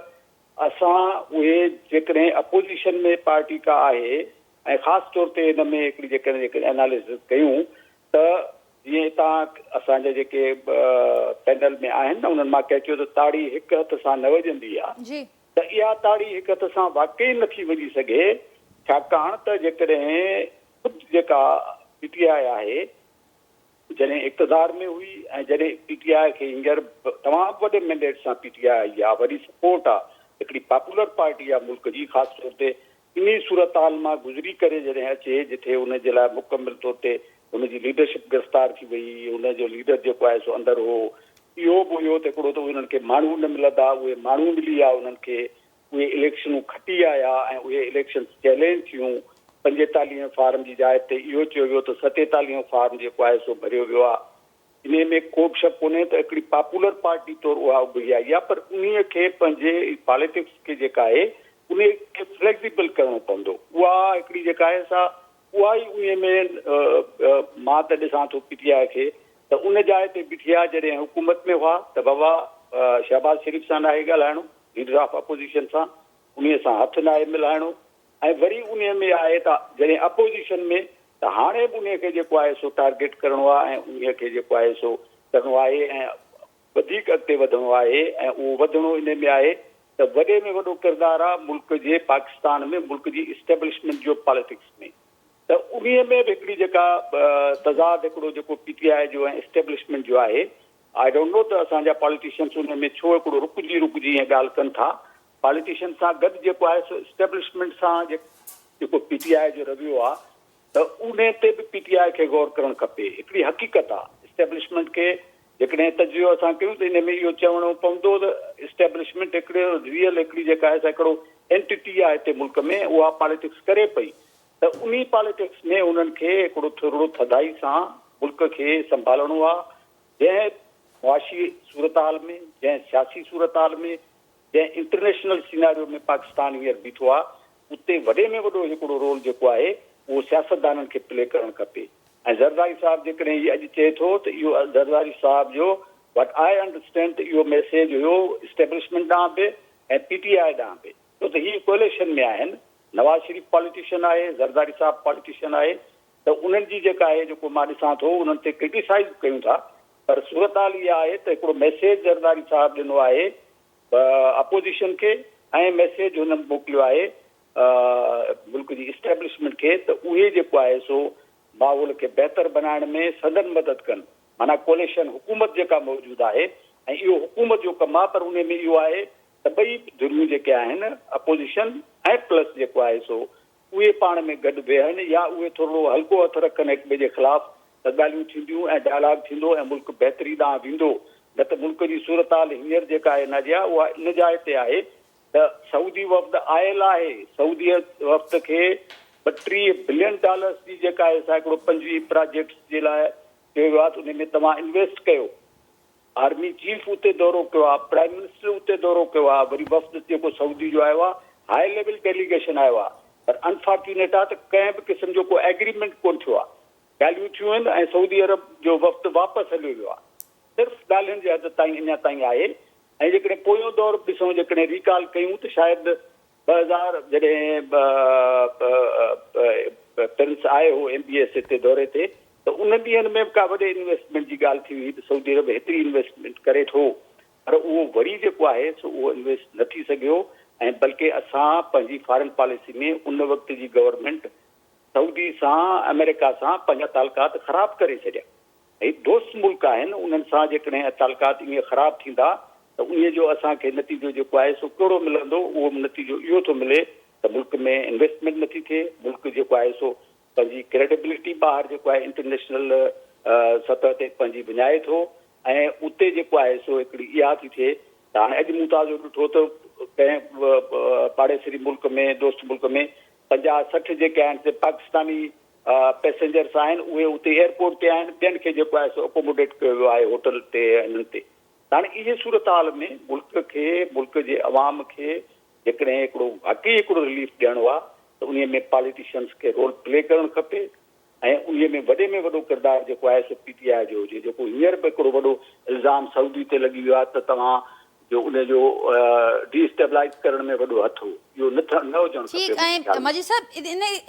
असां उहे जेकॾहिं अपोजिशन में पार्टी का आहे ऐं ख़ासि तौर ते हिन में हिकिड़ी जेकॾहिं एनालिसिस कयूं त जीअं तव्हां असांजा जेके पैनल में आहिनि न, उन्हनि मां कंहिं चयो त ताड़ी हिकु हथ सां न वॼंदी आहे, त इहा ताड़ी हिकु हथ सां वाकई नथी वॼी सघे। छाकाणि त जेकॾहिं ख़ुदि जेका PTI आहे जॾहिं इक़्तिदार में हुई ऐं जॾहिं PTI खे हींअर तमामु वॾे मैंडेट सां PTI आई आहे, वॾी सपोर्ट आहे, हिकिड़ी पॉपुलर पार्टी आहे मुल्क जी, ख़ासि तौर ते इन सूरत हाल मां गुज़री करे जॾहिं अचे जिथे हुनजे लाइ मुकमिल तौर ते हुनजी लीडरशिप गिरफ़्तार थी वई, हुनजो लीडर जेको आहे सो अंदरि हो, इहो बि हुयो त हिकिड़ो त उन्हनि खे माण्हू न मिलंदा, उहे माण्हू मिली विया उन्हनि खे, उहे इलेक्शनूं खटी आया ऐं उहे इलेक्शन चैलेंज थियूं। 45 फार्म जी जाइ ते इहो चयो वियो त 47 फार्म जेको आहे सो भरियो वियो आहे। इन में को बि शक कोन्हे त हिकिड़ी पॉपुलर पार्टी तौरु उहा उभरी आई आहे, पर उन खे पंहिंजे पॉलिटिक्स खे जेका आहे उन खे फ्लैक्सिबल करणो पवंदो। उहा हिकिड़ी जेका आहे सा उहा ई उन में मां त ॾिसां थो PTI खे त उन जाइ ते बीठी आहे जॾहिं हुकूमत में हुआ त बाबा शहबाज़ शरीफ़ सां नाहे ॻाल्हाइणो, लीडर ऑफ अपोजिशन सां, उन सां हथु नाहे मिलाइणो। ऐं वरी उन में आहे त जॾहिं अपोजिशन में त हाणे बि उन खे जेको आहे सो टारगेट करिणो आहे ऐं उन खे जेको आहे सो करिणो आहे ऐं वधीक अॻिते वधिणो आहे। ऐं उहो वधिणो इन में आहे त वॾे में वॾो किरदारु आहे मुल्क जे पाकिस्तान में, मुल्क जी इस्टेब्लिशमेंट जो पॉलिटिक्स में। त उन में बि हिकिड़ी जेका तज़ाद हिकिड़ो जेको PTI जो ऐं इस्टेब्लिशमेंट जो आहे, आई डोंट नो त असांजा पॉलिटिशियन्स उन में छो हिकिड़ो रुकिजी ईअं ॻाल्हि कनि था। पॉलिटिशियन सां गॾु जेको आहे सो इस्टेब्लिशमेंट सां जेको PTI जो रवैयो आहे त उन ते बि PTI खे गौर करणु खपे। हिकिड़ी हक़ीक़त आहे इस्टेब्लिशमेंट खे जेकॾहिं तजुर्बो असां कयूं त इन में इहो चवणो पवंदो त इस्टेब्लिशमेंट हिकिड़ो रियल हिकिड़ी जेका आहे हिकिड़ो एंटिटी आहे हिते मुल्क में, उहा पॉलिटिक्स करे पई त उन पॉलिटिक्स में उन्हनि खे हिकिड़ो थोरो थधाई सां मुल्क खे संभालणो आहे। जंहिं मुआशी सूरत हाल में, जंहिं सियासी सूरत हाल में, जंहिं इंटरनेशनल सिनारियो में पाकिस्तान हींअर बीठो आहे, उते वॾे में वॾो हिकिड़ो रोल जेको आहे उहो सियासतदाननि खे प्ले करणु खपे। ऐं ज़रदारी साहिबु जेकॾहिं हीअ अॼु चए थो त इहो ज़रदारी साहिब जो वट आई अंडरस्टैंड त इहो मैसेज हुयो इस्टेब्लिशमेंट ॾांहुं बि ऐं PTI ॾांहुं बि, छो त हीअ कोलेशन में आहिनि। नवाज़ शरीफ़ पॉलिटिशियन आहे, ज़रदारी साहिबु पॉलिटिशियन आहे, त उन्हनि जी जेका आहे जेको मां ॾिसां थो उन्हनि ते क्रिटिसाइज़ कयूं था, पर सूरत हाल इहा आहे त हिकिड़ो मैसेज ज़रदारी साहिबु ॾिनो आहे अपोजिशन खे ऐं मैसेज हुननि मोकिलियो आहे मुल्क जी इस्टेब्लिशमेंट खे त उहे जेको आहे सो माहौल खे बहितर बनाइण में संदन मदद कनि। माना कोलेशन हुकूमत जेका मौजूदु आहे ऐं इहो हुकूमत जो कमु आहे, पर उन में इहो आहे त ॿई धुरियूं जेके आहिनि अपोजिशन ऐं प्लस जेको आहे सो उहे पाण में गॾु वेहनि या उहे थोरो हल्को हथु रखनि हिक ॿिए जे ख़िलाफ़ु त ॻाल्हियूं थींदियूं ऐं डायलॉग थींदो ऐं मुल्क बहितरी ॾांहुं वेंदो। न त मुल्क जी सूरत हाल हींअर जेका आहे नाजिया उहा इन जाइ ते आहे त सऊदी वफ़्द आयल आहे। सऊदीअ वफ़्द खे $32 बिलियन जी जेका आहे सा हिकिड़ो 25 प्रोजेक्ट्स जे लाइ चयो आहे त उन में तव्हां इन्वेस्ट कयो। आर्मी चीफ उते दौरो कयो आहे, प्राइम मिनिस्टर उते दौरो कयो आहे, वरी वफ़्द जेको सऊदी जो आयो आहे हाई लेवल डेलीगेशन आयो आहे, पर अनफॉर्चुनेट आहे त कंहिं बि क़िस्म जो को एग्रीमेंट कोन थियो आहे। ॻाल्हियूं थियूं आहिनि ऐं सऊदी अरब जो वफ़्द वापसि हलियो वियो आहे। सिर्फ़ु ॻाल्हियुनि जे हद ताईं अञा ताईं आहे। ऐं जेकॾहिं पोयों दौर ॾिसूं, जेकॾहिं रिकॉल कयूं त शायदि 2000 जॾहिं प्रिंस आयो MBS हिते दौरे ते त उन ॾींहंनि में का वॾे इन्वेस्टमेंट जी ॻाल्हि थी हुई त सऊदी अरब हेतिरी इन्वेस्टमेंट करे थो, पर उहो वरी जेको आहे सो उहो इन्वेस्ट न थी सघियो। ऐं बल्कि असां पंहिंजी फॉरेन पॉलिसी में उन वक़्त जी गवर्नमेंट सऊदी सां अमेरिका सां पंहिंजा तालुकात ख़राबु करे छॾिया। ऐं दोस्त मुल्क आहिनि, उन्हनि सां जेकॾहिं तालुकात ईअं ख़राबु थींदा त उन जो असांखे नतीजो जेको आहे सो कहिड़ो मिलंदो। उहो नतीजो इहो थो मिले त मुल्क में इन्वेस्टमेंट नथी थिए, मुल्क जेको आहे सो पंहिंजी क्रेडिबिलिटी ॿाहिरि जेको आहे इंटरनेशनल सतह ते पंहिंजी विञाए थो। ऐं उते जेको आहे सो हिकिड़ी इहा थी थिए त हाणे अॼु मूं ताज़ो ॾिठो त कंहिं पाड़ेसरी मुल्क में, दोस्त मुल्क में 50-60 जेके आहिनि से पाकिस्तानी पैसेंजर्स आहिनि, उहे उते एयरपोर्ट ते आहिनि, ॿियनि खे जेको आहे सो अकोमोडेट कयो वियो आहे होटल ते हिननि ते। हाणे इहे सूरत हाल में मुल्क जे अवाम खे जेकॾहिं हिकिड़ो रिलीफ ॾियणो आहे त उन में पॉलिटिशियंस खे रोल प्ले करणु खपे। ऐं उन में वॾो किरदारु जेको आहे सो PTI जो हुजे। जेको हींअर बि हिकिड़ो वॾो इल्ज़ाम सऊदी ते लॻी वियो आहे त तव्हां जो उनजो डिस्टेबलाइज़ करण में वॾो हथु हो, इहो न हुजणु खपे। ठीकु। ऐं मजीद साहब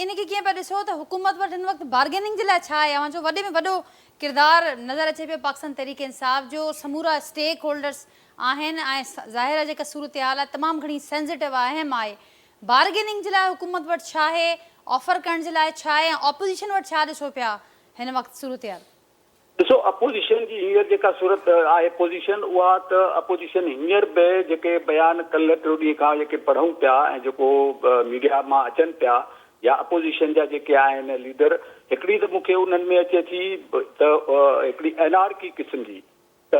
इनखे कीअं पिया ॾिसो त हुकूमत वटि हिन वक़्तु बार्गेनिंग जे लाइ छा आहे? जो वॾे में वॾो किरदारु नज़र अचे पियो पाकिस्तान तहरीक इंसाफ़ जो, समूरा स्टेक होल्डर्स आहिनि ऐं ज़ाहिर आहे जेका सूरत हाल आहे तमामु घणी सेंसिटिव आहे, अहम आहे। बार्गेनिंग जे लाइ हुकूमत वटि छा आहे, ऑफर करण जे लाइ छा आहे, ऐं ऑपोजिशन वटि छा ॾिसो पिया हिन वक़्तु सूरत हाल? ॾिसो, अपोजिशन जी हींअर जेका सूरत आहे पोज़ीशन उहा त अपोजिशन हींअर बि जेके बयान कल्ह टियों ॾींहं खां जेके पढ़ूं पिया ऐं जेको मीडिया मां अचनि पिया या अपोजिशन जा जेके आहिनि लीडर, हिकिड़ी त मूंखे उन्हनि में अचे थी त हिकिड़ी एनार्की क़िस्म जी, त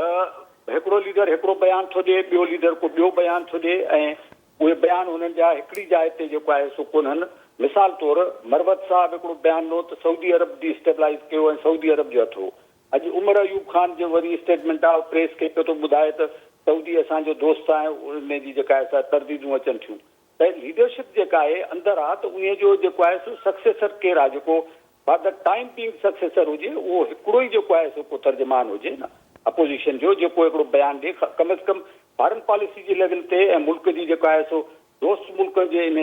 हिकिड़ो लीडर हिकिड़ो बयानु थो ॾिए, ॿियो लीडर को ॿियो बयानु थो ॾिए ऐं उहे बयान हुननि जा हिकिड़ी जाइ ते जेको आहे सो कोन्हनि। मिसाल तौरु मरवत साहिबु हिकिड़ो बयानु ॾिनो त सऊदी अरब डिस्टेबलाइज़ कयो ऐं सऊदी अरब जो हथु हो। अॼु उमर अयूब ख़ान जो वरी स्टेटमेंट आहे, प्रेस खे पियो थो ॿुधाए त सऊदी असांजो दोस्त आहे, उन जी जेका आहे तरदीदूं अचनि थियूं। त लीडरशिप जेका आहे अंदरि आहे त उन जो जेको आहे सो सक्सेसर केरु आहे, जेको for the time being successor हुजे, उहो हिकिड़ो ई जेको आहे सो को तर्जुमान हुजे न अपोजिशन जो, जेको हिकिड़ो बयानु ॾिए कम से कम फॉरेन पॉलिसी जे लेवल ते ऐं मुल्क जी जेको आहे सो दोस्त मुल्क जे इन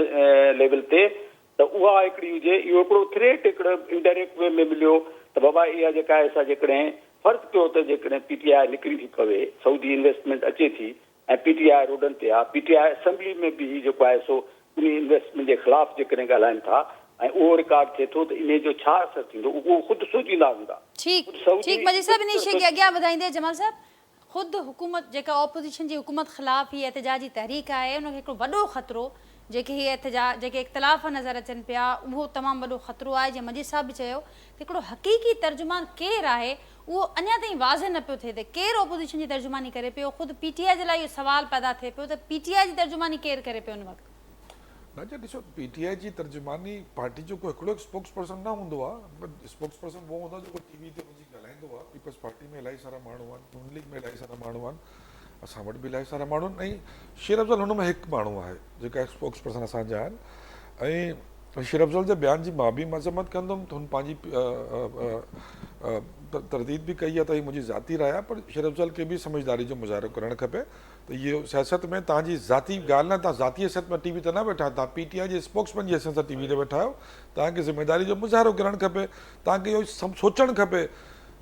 लेवल ते त उहा हिकिड़ी हुजे। इहो हिकिड़ो थ्रेट हिकिड़ो इनडायरेक्ट वे में मिलियो त बाबा इहा जेका आहे सा जेकॾहिं फ़र्ज़ु कयो त जेकॾहिं PTI निकिरी थी पवे, सऊदी इन्वेस्टमेंट अचे थी ऐं PTI रोडनि ते आहे, PTI असेंबली में बि जेको आहे सो उन इन्वेस्टमेंट जे ख़िलाफ़ु जेकॾहिं ॻाल्हाइनि था ऐं उहो रिकॉर्ड थिए थो त इन जो छा असरु थींदो, उहो ख़ुदि सोचींदा हूंदा। ठीकु मजीद साहब, इन शइ खे अॻियां वधाईंदे जमाल साहब, ख़ुदि हुकूमत जेका ऑपोजिशन जी हुकूमत ख़िलाफ़ हीअ एहतजाजी तहरीक आहे, उनखे हिकिड़ो वॾो ख़तरो जेके हीअ जेके इख़्तिलाफ़ नज़र अचनि पिया उहो तमामु वॾो ख़तरो आहे। जीअं मजीद साहब बि चयो त हिकिड़ो हक़ीक़ी तर्जुमान केरु आहे उहो अञा ताईं वाज़े न पियो थिए त केरु ऑपोजिशन जी तर्जुमानी करे पियो। ख़ुदि PTI जे लाइ इहो सुवाल पैदा थिए पियो त PTI जी तर्जुमानी केरु करे पियो हिन वक़्तु? नाजिया ॾिसो, PTI जी तर्जुमानी पार्टी जो कोई हिकिड़ो स्पोक्स पर्सन न हूंदो आहे। स्पोक्स पर्सन उहो हूंदो आहे जेको TV ते वञी ॻाल्हाईंदो आहे। पीपल्स पार्टी में इलाही सारा माण्हू आहिनि, नून लीग में इलाही सारा माण्हू आहिनि, असां वटि बि इलाही सारा माण्हू आहिनि, ऐं शेर अफ़ज़ल हुन में हिकु माण्हू आहे जेका स्पोक्स पर्सन असांजा आहिनि। ऐं शेर अफ़ज़ल जे बयान जी मां बि मज़म्मत कंदुमि त हुन पंहिंजी तरदीद बि कई आहे त हीअ मुंहिंजी ज़ाती राय आहे, पर शेर अफ़ज़ल खे बि समझदारी जो मुज़ाहिरो करणु खपे त इहो सियासत में तव्हांजी ज़ाती ॻाल्हि न, तव्हां ज़ाती हैसियत में TV ते न वेठा, तव्हां PTI जे स्पोक्समैन जी हैसियत सां TV ते वेठा आहियो। तव्हांखे ज़िम्मेदारी जो मुज़ाहिरो करणु खपे, तव्हांखे इहो सोचणु खपे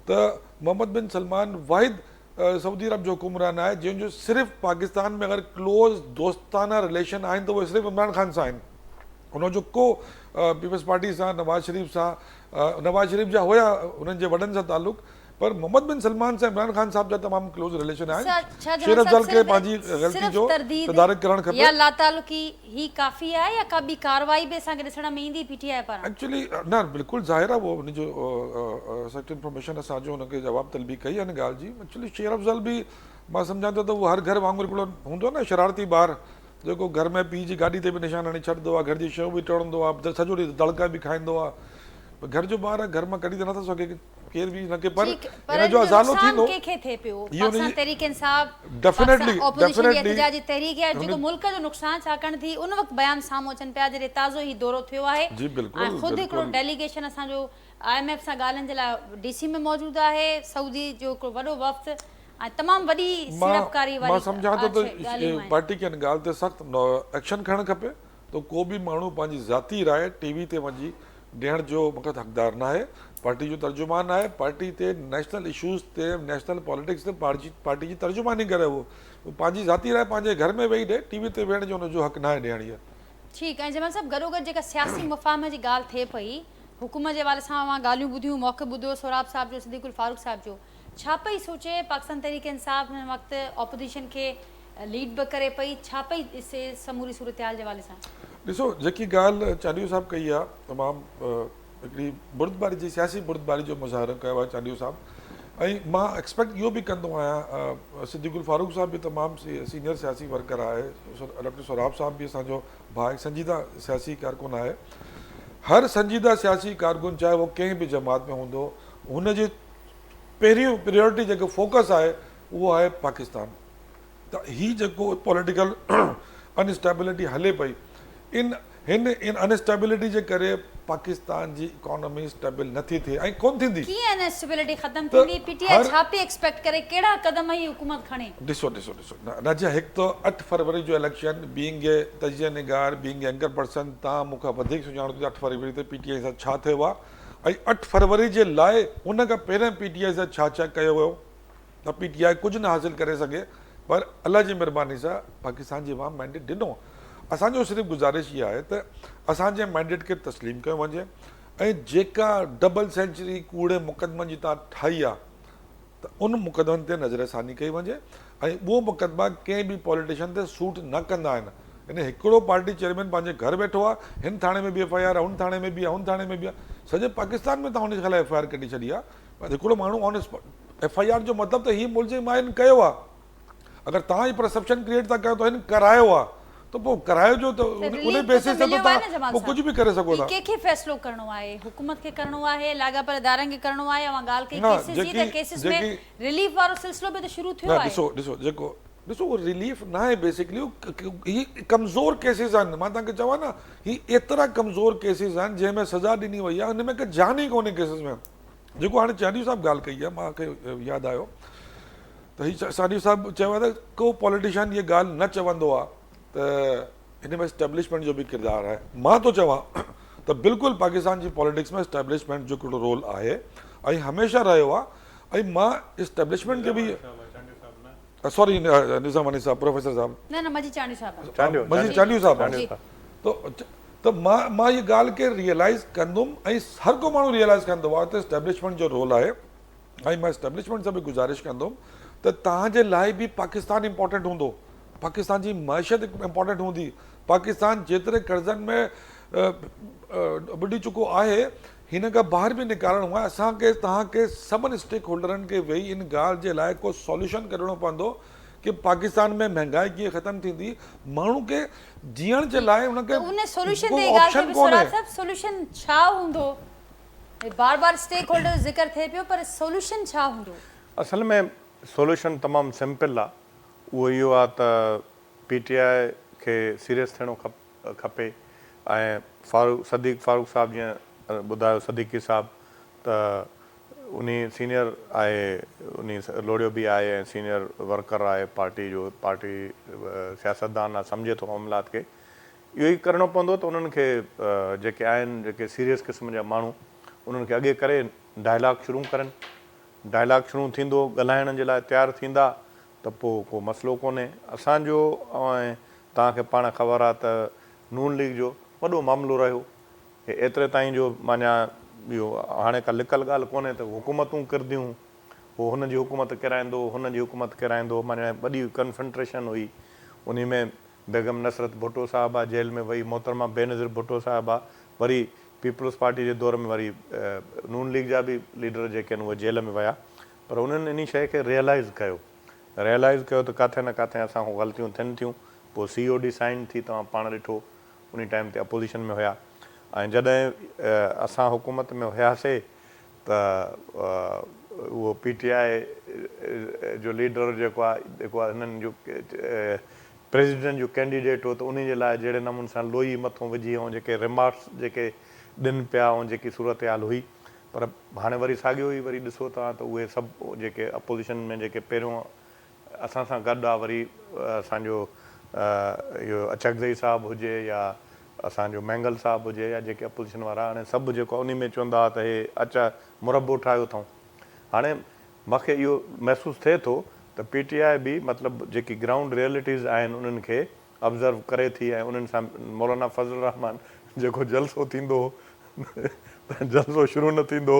त मोहम्मद बिन सलमान वाहिद सऊदी अरब जो हुकुमरान आहे जंहिंजो सिर्फ़ु पाकिस्तान में अगरि क्लोज़ दोस्ताना रिलेशन आहिनि त उहे सिर्फ़ु इमरान ख़ान सां आहिनि। उनजो को पीपल्स पार्टी सां, नवाज़ शरीफ़ सां, नवाज़ शरीफ़ जा हुया उन्हनि जे वॾनि सां तालुक़, पर मोहम्मद बिन सलमान सां इमरान ख़ान साहब जा तमामु क्लोज़ रिलेशन आहिनि छा शेर अफ़ज़ल खे सिर्फ़- पंहिंजी ग़लती सिर्फ़ जो तरदीद तदारक करणु खपे या लातालुकी ही काफ़ी आहे या का ॿी कार्रवाई बि असांखे ॾिसण में ईंदी PTI पारां? एक्चुअली न बिल्कुलु ज़ाहिर आहे वो हुनजो सेक्रेटरी इंफॉर्मेशन असांजो हुनखे जवाबु तलबी कई हिन ॻाल्हि जी एक्चुअली शेर अफ़ज़ल बि मां सम्झां थो त उहो हर घर वांगुरु हिकिड़ो हूंदो आहे न शरारती ॿार जेको घर में पीउ जी गाॾी ते बि निशान हणी छॾंदो आहे घर जी शयूं बि टोड़ंदो आहे सॼो ॾींहुं दड़का बि खाईंदो आहे घर जो ॿार आहे घर मां कढी त नथो सघे केर बि हिनखे पर पर हिन जो अज़ालो नुक़सान थींदो कंहिंखे थिए पियो? इहो पाकिस्तान हुनजी- तहरीक इंसाफ Definitely, ऑपोजिशन जी definitely. एहतिजाजी तहरीक आहे जेको मुल्क जो नुक़सान छाकाणि थी उन वक़्तु बयान साम्हूं अचनि पिया जॾहिं ताज़ो ही दौरो थियो आहे जी, बिल्कुलु, ऐं ख़ुदि हिकिड़ो बिल्कुलु। डेलीगेशन असांजो IMF सां ॻाल्हाइण जे लाइ DC में मौजूदु आहे सऊदी जो हिकिड़ो वॾो वफ़्त ऐं तमामु वॾी सीड़पकारी मां सम्झां थो त ॻाल्हियूं आहिनि। पार्टी खे हिन ॻाल्हि ते सख़्तु एक्शन खणणु खपे त को बि माण्हू पंहिंजी ज़ाती राय TV ते वञी ॾियण जो मूंखे हक़दार न आहे पार्टी जो तर्जुमान आहे पार्टी ते नेशनल इशूज़ ते नेशनल पॉलिटिक्स ते पार्टी जी तर्जुमानी करे उहो पंहिंजी ज़ाती राय पंहिंजे घर में वेही ॾे TV ते वेहण जो हुनजो हक़ न आहे ॾियण इहा ठीकु आहे जमाल साहब गॾोगॾु जेका सियासी मुफ़ाहम जी ॻाल्हि थिए पई हुकूमत जे हवाले सां मां ॻाल्हियूं ॿुधियूं मौक़ो ॿुधो सोराब साहिब जो सिद्दीकुल फारूक साहिब जो छा पई सोचे पाकिस्तान तहरीक इंसाफ हिन वक़्तु ऑपोजिशन खे लीड बि करे पई छा पई ॾिसे समूरी सूरत हाल जे हवाले सां? ॾिसो जेकी ॻाल्हि चांडियो साहिबु कई आहे तमामु हिकिड़ी बुर्दबारी जी सियासी बुर्दबारी जो मुज़ाहिरो कयो आहे चांडियो साहिबु ऐं मां एक्सपेक्ट इहो बि कंदो आहियां सिद्दीकुल फारूक साहिब बि तमामु सीनियर सियासी वर्कर आहे डॉक्टर सोराब साहिब बि असांजो भाउ संजीदा सियासी कारकुन आहे हर संजीदा सियासी कारकुन चाहे उहो कंहिं बि जमात में हूंदो हुनजी पहिरियों प्रियोरिटी जेको फोकस आहे उहो आहे पाकिस्तान त हीअ जेको पॉलिटिकल अनस्टेबिलिटी हले पई इन अनस्टेबिलिटी जे करे पाकिस्तान जी इकोनॉमी स्टेबल नथी थिए ऐं कोन थींदी कीअं इनस्टेबिलिटी ख़तम त थींदी PTI हर- छा पई एक्सपेक्ट करे कहिड़ा क़दम ही हुकूमत खणे? ॾिसो राजा हिकु त 8 फरवरी जो इलेक्शन बीइंग ए तजिया निगार बीइंग एंकर पर्सन तव्हां मूंखां वधीक सुञाणो थी 8 फरवरी ते PTI सां छा थियो आहे ऐं 8 फरवरी जे लाइ उन खां पहिरियों PTI सां छा छा कयो वियो त PTI कुझु न हासिलु करे सघे पर अलाह जी महिरबानी सां पाकिस्तान जी अवाम मैंडेट ॾिनो असांजो सिर्फ़ु गुज़ारिश इहा आहे त असांजे मैंडेट खे तस्लीम कयो वञे ऐं जेका डबल सेंचुरी कूड़े मुक़दमनि जी तव्हां ठाही आहे त उन मुक़दमनि ते नज़रसानी कई वञे ऐं उहो मुक़दमा कंहिं बि पॉलिटिशियन ते सूट न कंदा आहिनि हिन हिकिड़ो पार्टी चेयरमैन पंहिंजे घर वेठो आहे हिन थाणे में बि FIR आहे हुन थाणे में बि आहे हुन थाणे में बि आहे सॼे पाकिस्तान में तव्हां हुनजे ख़िलाफ़ FIR कढी छॾी आहे पर हिकिड़ो माण्हू ऑन FIR जो मतिलबु त हीअ मुलज़िम आहे हिन कयो आहे अगरि तव्हां ही परसेप्शन क्रिएट था कयो त हिन करायो आहे त पोइ करायो जो त उन बेसिस ते त तव्हां पोइ कुझु बि करे सघो था कंहिंखे फ़ैसिलो करणो आहे हुकूमत खे करणो आहे लाॻापियल इदारनि खे करणो आहे या ॻाल्हि कई न, केसिस जी त जेकी- केसिस में जेकी- रिलीफ वारो सिलसिलो बि त शुरू थियो न आहे ॾिसो जेको ॾिसो उहो रिलीफ न आहे बेसिकली ही कमज़ोर केसिस आहिनि मां तव्हांखे चवां न ही एतिरा कमज़ोर केसिस आहिनि जंहिंमें सज़ा ॾिनी वई आहे हुन में का जान ई कोन्हे केसिस में जेको हाणे चांडियो साहिबु ॻाल्हि कई आहे मूंखे यादि आयो त हीअ चांडियो साहिबु चयो आहे त को पॉलिटिशियन इहा ॻाल्हि न चवंदो आहे त हिन में एस्टेब्लिशमेंट जो बि किरदारु आहे मां थो चवां त बिल्कुलु पाकिस्तान जी पॉलिटिक्स में एस्टेब्लिशमेंट जो हिकिड़ो रोल आहे ऐं हमेशह रहियो आहे ऐं मां एस्टेब्लिशमेंट खे बि सॉरी निज़ामानी साहब प्रोफेसर साहब न मजी चांडी साहब मजीद चांडियो साहब जी। त मां इहा ॻाल्हि खे रियलाइज़ कंदुमि ऐं हर को माण्हू रियलाइज़ कंदो आहे त एस्टेब्लिशमेंट जो रोल आहे ऐं मां एस्टेब्लिशमेंट सां बि गुज़ारिश कंदुमि त तव्हांजे लाइ बि पाकिस्तान इम्पोर्टेंट हूंदो पाकिस्तान जी मैशियत इम्पोर्टेंट हूंदी पाकिस्तान जेतिरे कर्ज़नि में बुॾी चुको आहे हिन खां ॿाहिरि बि निकारणो आहे असांखे तव्हांखे सभिनी स्टेक होल्डरनि खे वेही इन ॻाल्हि जे लाइ को सॉल्यूशन कढणो पवंदो कि पाकिस्तान में महांगाई कीअं ख़तम थींदी माण्हू खे जीअण जे लाइ हुनखे उन सॉल्यूशन को ते ॻाल्हि ऑप्शन कई कोन्हे सोराब साहब सॉल्यूशन छा हूंदो बार बार स्टेक होल्डर जो ज़िक्र थिए पियो पर सॉल्यूशन छा हूंदो? असल में सोल्यूशन तमामु सिंपल आहे उहो इहो आहे त PTI खे सीरियस थियणो खपे ऐं सदीक फारूक साहिबु जीअं ॿुधायो सदीकी साहिबु त उन सीनियर आहे उन लोड़ियो बि आहे ऐं सीनियर वर्कर आहे पार्टी सियासतदान आहे सम्झे थो मामलात खे इहो ई करिणो पवंदो त उन्हनि खे जेके आहिनि जेके सीरियस क़िस्म जा माण्हू उन्हनि खे अॻे करे डायलॉग शुरू करनि डायलॉग शुरू थींदो ॻाल्हाइण जे लाइ तयारु थींदा त पोइ को मसइलो कोन्हे असांजो ऐं तव्हांखे पाण ख़बर आहे त नून लीग जो वॾो मामिलो रहियो एतिरे ताईं जो माना इहो हाणे का लिकल ॻाल्हि कोन्हे त हुकूमतूं किरदियूं हो हुन जी हुकूमत किराईंदो, हुन जी हुकूमत किराईंदो, माना वॾी कन्फंट्रेशन हुई। उन में बेगम नसरत भुट्टो साहिब आहे जेल में वई, मोहतरमा बेनज़ीर भुट्टो साहिब आहे, वरी पीपल्स पार्टी जे दौर में वरी नून लीग जा बि लीडर जेके आहिनि उहे जेल में विया। पर उन्हनि इन शइ खे रियलाइज़ कयो त किथे न किथे असां खां ग़लतियूं थियनि थियूं। पोइ COD साइन थी, तव्हां पाण ॾिठो, उन टाइम ते अपोज़िशन में हुया। ऐं जॾहिं असां हुकूमत में हुयासीं त उहो PTI जो लीडर जेको आहे हिननि जो प्रेसिडेंट जो कैंडिडेट हो, त उन जे लाइ जहिड़े नमूने सां लोई मथां विझी ऐं जेके रिमार्क्स जेके ॾियनि पिया ऐं जेकी सूरत हाल हुई। पर हाणे वरी साॻियो ई वरी ॾिसो था त उहे सभु जेके अपोज़िशन में जेके पहिरियों असां सां गॾु आहे, वरी असांजो इहो अचकज़ई साहिबु हुजे या असांजो मैंगल साहिबु हुजे या जेके अपोज़िशन वारा, हाणे सभु जेको उन में चवंदा हुआ त हे अचा मुरबो ठाहियो अथऊं। हाणे मूंखे इहो महसूसु थिए थो त PTI बि मतिलबु जेकी ग्राउंड रियलिटीज़ आहिनि उन्हनि खे ऑब्ज़र्व करे थी। ऐं उन्हनि सां मौलाना फज़ल रहमान जेको जलसो थींदो जलसो शुरू न थींदो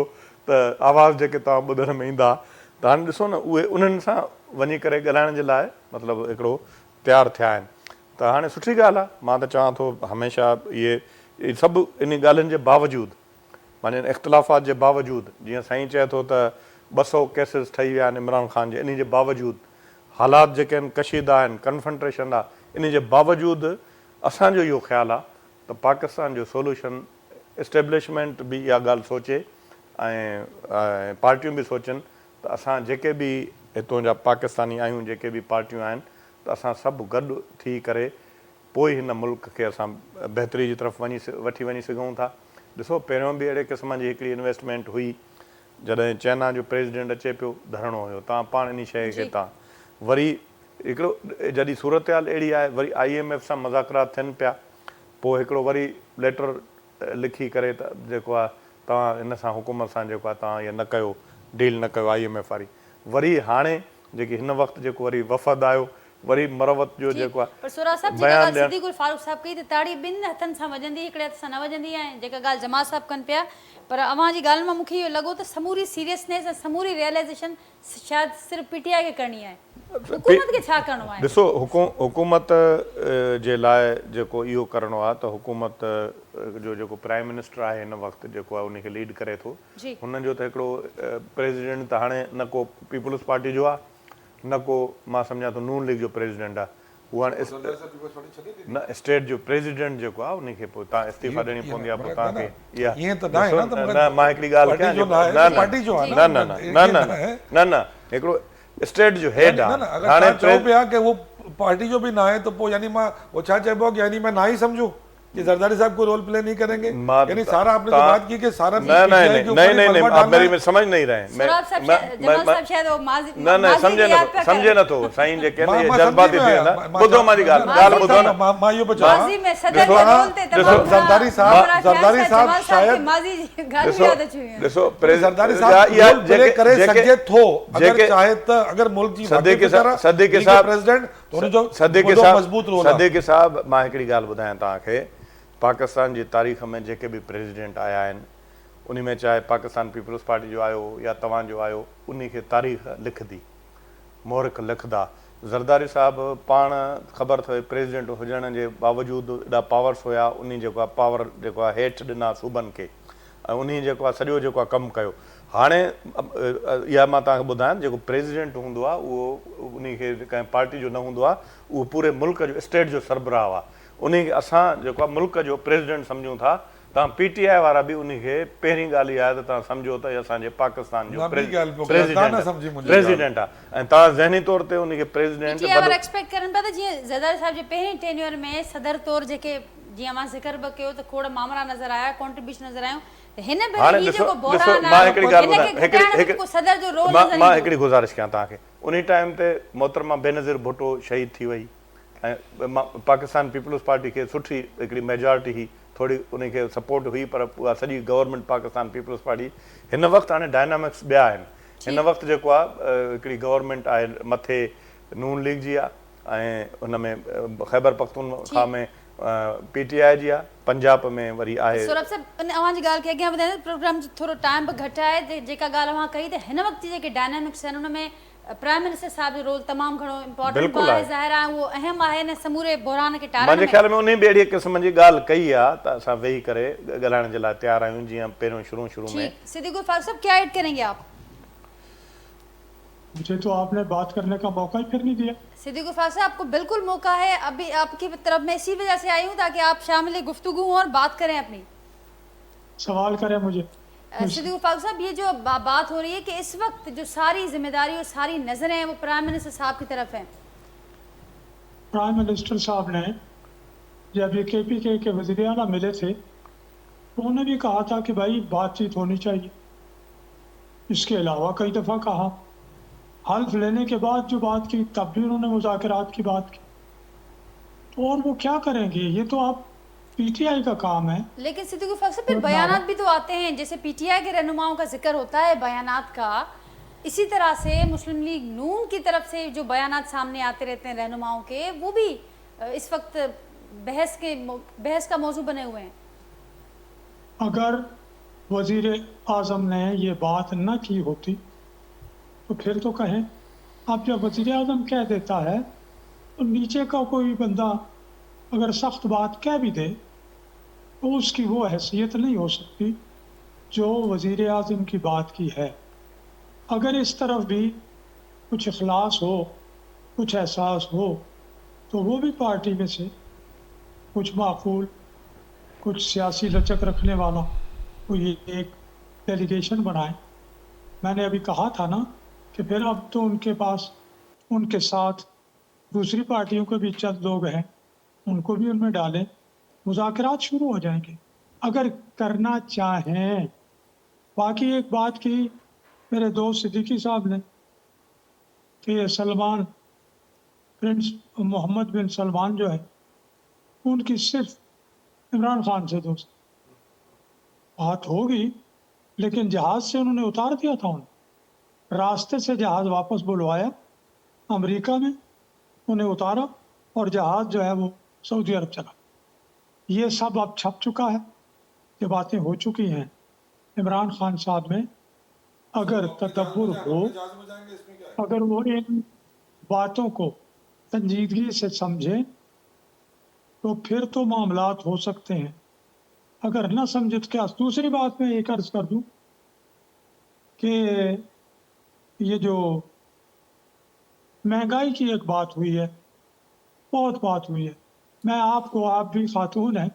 त आवाज़ जेके तव्हां ॿुधण में ईंदा, त हाणे ॾिसो न उहे उन्हनि सां वञी करे ॻाल्हाइण जे लाइ मतिलबु हिकिड़ो तयारु थिया आहिनि। त हाणे सुठी ॻाल्हि आहे, मां त चवां थो हमेशह इहे सभु इन ॻाल्हियुनि जे बावजूदु, माने इख़्तिलाफ़ात जे बावजूदु, जीअं साईं चए थो त 200 केसिस ठही विया आहिनि इमरान ख़ान जे, इन जे बावजूदु हालात जेके आहिनि कशीदा आहिनि, कन्फंट्रेशन आहे, इन जे बावजूदु असांजो इहो ख़्यालु आहे त पाकिस्तान जो सोल्यूशन इस्टेब्लिशमेंट बि इहा ॻाल्हि सोचे ऐं पार्टियूं बि सोचनि त असां जेके बि हितां जा पाकिस्तानी आहियूं, जेके बि पार्टियूं आहिनि, त असां सभु गॾु थी करे पोइ हिन मुल्क खे असां बहितरी जी तरफ़ वठी वञी सघूं था। ॾिसो पहिरियों बि अहिड़े क़िस्म जी हिकिड़ी इन्वेस्टमेंट हुई, जॾहिं चाइना जो प्रेसिडेंट अचे पियो धरणो हुयो, तव्हां पाण इन शइ खे तव्हां वरी हिकिड़ो जॾहिं सूरत हाल अहिड़ी आहे, वरी IMF सां मुज़ाकरात थियनि पिया, पोइ हिकिड़ो वरी लेटर लिखी करे त जेको आहे तव्हां हिन सां हुकूमत सां जेको आहे तव्हां इहा न कयो, डील न कयो IMF वारी। वरी हाणे जेकी हिन वक़्तु जेको वरी वफ़द आयो, वरी मरवत जो जेको आहे पर सुरा साहब जेका ॻाल्हि सिद्दीक़ुल फारूक साहब कई त ताड़ी ॿिनि हथनि सां वॼंदी, हिकिड़े हथ सां न वॼंदी आहे, जेका ॻाल्हि जमात साहब कनि पिया। पर अव्हां जी ॻाल्हि मां मूंखे इहो लॻो त समूरी सीरियसनेस ऐं समूरी रियलाइज़ेशन शायदि सिर्फ़ु PTI खे करणी आहे, हुकूमत खे छा करिणो आहे? ॾिसो हुकूमत जे लाइ जेको इहो करिणो आहे त हुकूमत जो जेको प्राइम मिनिस्टर आहे हिन वक़्तु जेको आहे उनखे लीड करे थो, हुनजो त हिकिड़ो प्रेसिडेंट त हाणे न को पीपल्स पार्टी जो आहे, न को मां सम्झां थो नून लीग जो प्रेसिडेंट आहे, उहो हाणे न स्टेट जो प्रेसिडेंट जेको आहे उनखे पोइ तव्हां इस्तीफ़ा ॾियणी पवंदी आहे। पोइ तव्हांखे इहा मां हिकिड़ी ॻाल्हि कयां, न हिकिड़ो स्टेट जो हेड आहे, हाणे चओ पिया कि वो पार्टी जो भी ना है, तो पोइ यानी मां वो छा चइबो आहे कि यानी मैं ना ही समझूं कि जरदारी साहब कोई रोल प्ले नहीं करेंगे, यानी सारा आपने जो बात की कि सारा नहीं आप मेरी समझ नहीं रहे हैं, मैं समझे न थो साईं जेके जज्बाती थिए न, ॿुधो मुंहिंजी ॻाल्हि ॿुधो न, मां इहो पियो चवां जरदारी साहब शायद ॾिसो जरदारी साहब प्ले करे सघे थो अगर चाहे त, अगर मुल्क जी सदीक़ साहब प्रेसिडेंट तो जो मजबूत रोल आहे। सदीक़ साहब मां हिकिड़ी ॻाल्हि ॿुधायां तव्हांखे, पाकिस्तान जी तारीख़ में जेके बि प्रेसिडेंट आया आहिनि उन में चाहे पाकिस्तान पीपल्स पार्टी जो आयो या तव्हांजो आयो, उन खे तारीख़ लिखंदी, मोहरिक लिखंदा। ज़रदारी साहिबु पाण ख़बर अथव प्रेसिडेंट हुजण जे बावजूदि एॾा पावर्स हुया, उन जेको आहे पावर जेको आहे हेठि ॾिना सूबनि खे, ऐं उन जेको आहे सॼो जेको आहे कमु कयो। हाणे इहा मां तव्हांखे ॿुधायां, जेको प्रेसिडेंट हूंदो आहे उहो उन खे कंहिं पार्टी जो न हूंदो आहे, उहो पूरे मुल्क जो स्टेट जो सरबराह आहे, उन खे असां जेको आहे मुल्क जो प्रेसिडेंट सम्झूं था। तव्हां PTI वारा बि उन खे पहिरीं ॻाल्हि इहा आहे त तव्हां सम्झो त असांजे पाकिस्तान जो प्रेसिडेंट आहे, ऐं तव्हां ज़हनी तौर ते उन खे प्रेसिडेंट एक्सपेक्ट करनि पिया त जीअं ज़रदारी साहब जे पहिरीं टेन्योर में सदर तौर जेके जीअं मां ज़िक्र बि कयो त खोड़ मामला नज़र आया, कॉन्ट्रीब्यूशन नज़र आयो, हिन भेरे ही जेको बहरान आहे, मां हिकिड़ी ॻाल्हि ॿुधायां, को सदर जो रोल मां हिकिड़ी गुज़ारिश कयां तव्हांखे, उन टाइम ते मोहतरमा बेनज़ीर भुट्टो शहीद थी वई, ऐं पाकिस्तान पीपल्स पार्टी खे सुठी हिकिड़ी मेजॉरिटी हुई, थोरी उनखे सपोर्ट हुई, पर उहा सॼी गवर्नमेंट पाकिस्तान पीपल्स पार्टी हिन वक़्तु हाणे डायनामिक्स ॿिया आहिनि। हिन वक़्तु जेको आहे हिकिड़ी गवर्नमेंट आहे मथे नून लीग जी आहे, ऐं हुन में ख़ैबर पख्तूनख्वा में PTI जी आहे, पंजाब में वरी आहे। सौरभ साहब अवांजी ॻाल्हि खे अॻियां वधाईंदे प्रोग्राम जो थोरो टाइम बि घटि आहे, जेका ॻाल्हि अवां कई त हिन वक़्त जेके डायनामिक्स आहिनि उन में प्राइम मिनिस्टर साहब जो रोल तमामु घणो इम्पोर्टेंट बिल्कुलु आहे, आहे। ज़ाहिर आहे उहो अहम आहे हिन समूरे बहिरान खे टारणु मुंहिंजे में। ख्याल में उन बि अहिड़ी क़िस्म जी ॻाल्हि कई आहे त असां वेही करे ॻाल्हाइण जे लाइ तयारु आहियूं, जीअं पहिरियों शुरू में। ठीक, सिद्दीक उल फारूक साहब क्या ऐड करेंगे आप? मुझे तो आपने बात करने का मौका ही फिर नहीं दिया। सिद्दीक उल फारूक साहब आपको बिल्कुल मौका है, अभी आपकी तरफ मैं इसी वजह से आई हूँ ताकि आप शामिल गुफ्तगू हों और बात करें अपनी। सवाल करें मुझे। सिद्दीक उल फारूक साहब ये जो बात हो रही है कि इस वक्त जो सारी जिम्मेदारी और सारी नजरें हैं वो प्राइम मिनिस्टर साहब की तरफ हैं। प्राइम मिनिस्टर साहब ने जब ये KPK के वज़ीर आला मिले थे तो उन्होंने भी कहा था कि भाई बातचीत होनी चाहिए। इसके अलावा कई दफ़ा कहा, हल्फ लेने के बाद जो बात की तब भी उन्होंने मुज़ाकरात की बात की। तो और वो क्या करेंगे, ये तो आप PTI का काम है। लेकिन सिद्दीक उल फारूक साहब फिर बयानात भी तो आते हैं, जैसे PTI के रहनुमाओं का जिक्र होता है बयानात का, इसी तरह से मुस्लिम लीग नून की तरफ से जो बयानात सामने आते रहते हैं रहनुमाओं के, वो भी इस वक्त बहस का मौजू बने हुए हैं। अगर वज़ीर आज़म ने ये बात न की होती तो फिर तो कहें। अब जब वज़ीर आज़म कह देता है तो नीचे का कोई बंदा अगर सख्त बात कह भी दे तो उसकी वो हैसियत नहीं हो सकती जो वज़ीर आज़म की बात की है। अगर इस तरफ भी कुछ इखलास हो, कुछ एहसास हो, तो वो भी पार्टी में से कुछ माकूल, कुछ सियासी लचक रखने वाला कोई एक डेलीगेशन बनाए। मैंने अभी कहा था ना कि फिर अब तो उनके पास, उनके साथ दूसरी पार्टियों के भी चंद लोग हैं, उनको भी उनमें डालें, मुज़ाकरात शुरू हो जाएंगे अगर करना चाहें। बाकी एक बात की मेरे दोस्त सिद्दीकी साहब ने कि सलमान, प्रिंस मोहम्मद बिन सलमान जो है उनकी सिर्फ इमरान खान से दोस्त बात होगी, लेकिन जहाज़ से उन्होंने उतार दिया था। उन्हें रास्ते से जहाज़ वापस बुलवाया, अमेरिका में उन्हें उतारा और जहाज़ जो है वो सऊदी अरब चला। ये सब अब छप चुका है, ये बातें हो चुकी हैं। इमरान खान साहब में अगर तदब्बुर हो, अगर वो इन बातों को संजीदगी से समझें तो फिर तो मामलात हो सकते हैं। अगर ना समझे तो क्या। दूसरी बात मैं एक अर्ज़ कर दूं कि ये जो महंगाई की एक बात हुई है, बहुत बात हुई है। मैं आपको, आप भी खातून हैं,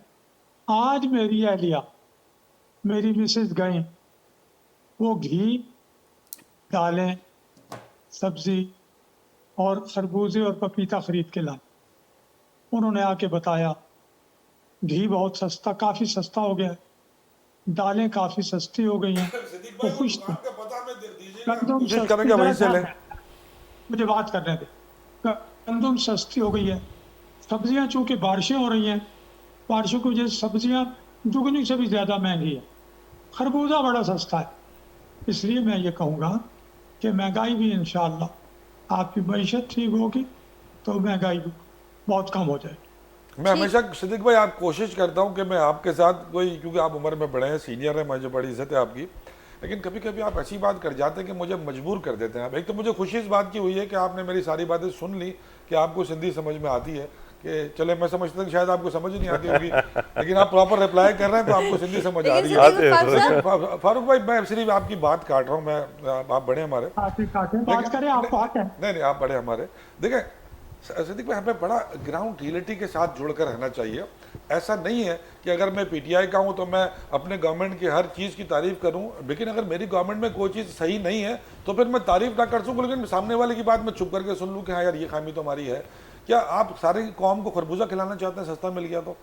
आज मेरी अहलिया, मेरी मिसेस गई, वो घी, दालें, सब्ज़ी और खरबूजे और पपीता ख़रीद के लाए। उन्होंने आके बताया घी बहुत सस्ता, काफ़ी सस्ता हो गया, दालें काफ़ी सस्ती हो गई हैं। वो खुश थे। मुझे बात करने दे। गंदम सस्ती हो गई है, सब्जियां चूँकि बारिशें हो रही हैं, बारिशों की वजह से सब्जियां दुगनी से भी ज़्यादा महंगी है। खरबूजा बड़ा सस्ता है। इसलिए मैं ये कहूँगा कि महंगाई भी इंशाअल्लाह, आपकी मईशत ठीक होगी तो महंगाई भी बहुत कम हो जाएगी। मैं हमेशा सिद्दीक भाई आप कोशिश करता हूँ कि मैं आपके साथ कोई, क्योंकि आप उम्र में बड़े हैं, सीनियर हैं, मुझे बड़ी इज्जत है आपकी, लेकिन कभी कभी आप ऐसी बात कर जाते हैं कि मुझे मजबूर कर देते हैं आप। एक तो मुझे खुशी इस बात की हुई है कि आपने मेरी सारी बातें सुन ली, कि आपको सिंधी समझ में आती है, कि चले मैं समझता हूँ शायद आपको समझ नहीं आती होगी, लेकिन आप प्रॉपर रिप्लाई कर रहे हैं तो आपको सिंधी समझ आ रही है। फारूक भाई मैं सिर्फ आपकी बात काट रहा हूँ, मैं, आप बड़े हमारे, बात करें, आपको हक है। नहीं आप बड़े हमारे। देखें सिद्दीक भाई, हमें बड़ा ग्राउंड रियलिटी के साथ जुड़कर रहना चाहिए। ऐसा नहीं है कि अगर मैं PTI का हूँ तो मैं अपने गवर्नमेंट की हर चीज़ की तारीफ़ करूँ, लेकिन अगर मेरी गवर्नमेंट में कोई चीज़ सही नहीं है तो फिर मैं तारीफ़ ना कर सकूँ, लेकिन सामने वाले की बात मैं चुप करके सुन लूँ कि हाँ यार ये खामी तो हमारी है। क्या आप सारी कौम को खरबूजा खिलाना चाहते हैं? सस्ता मिल गया तो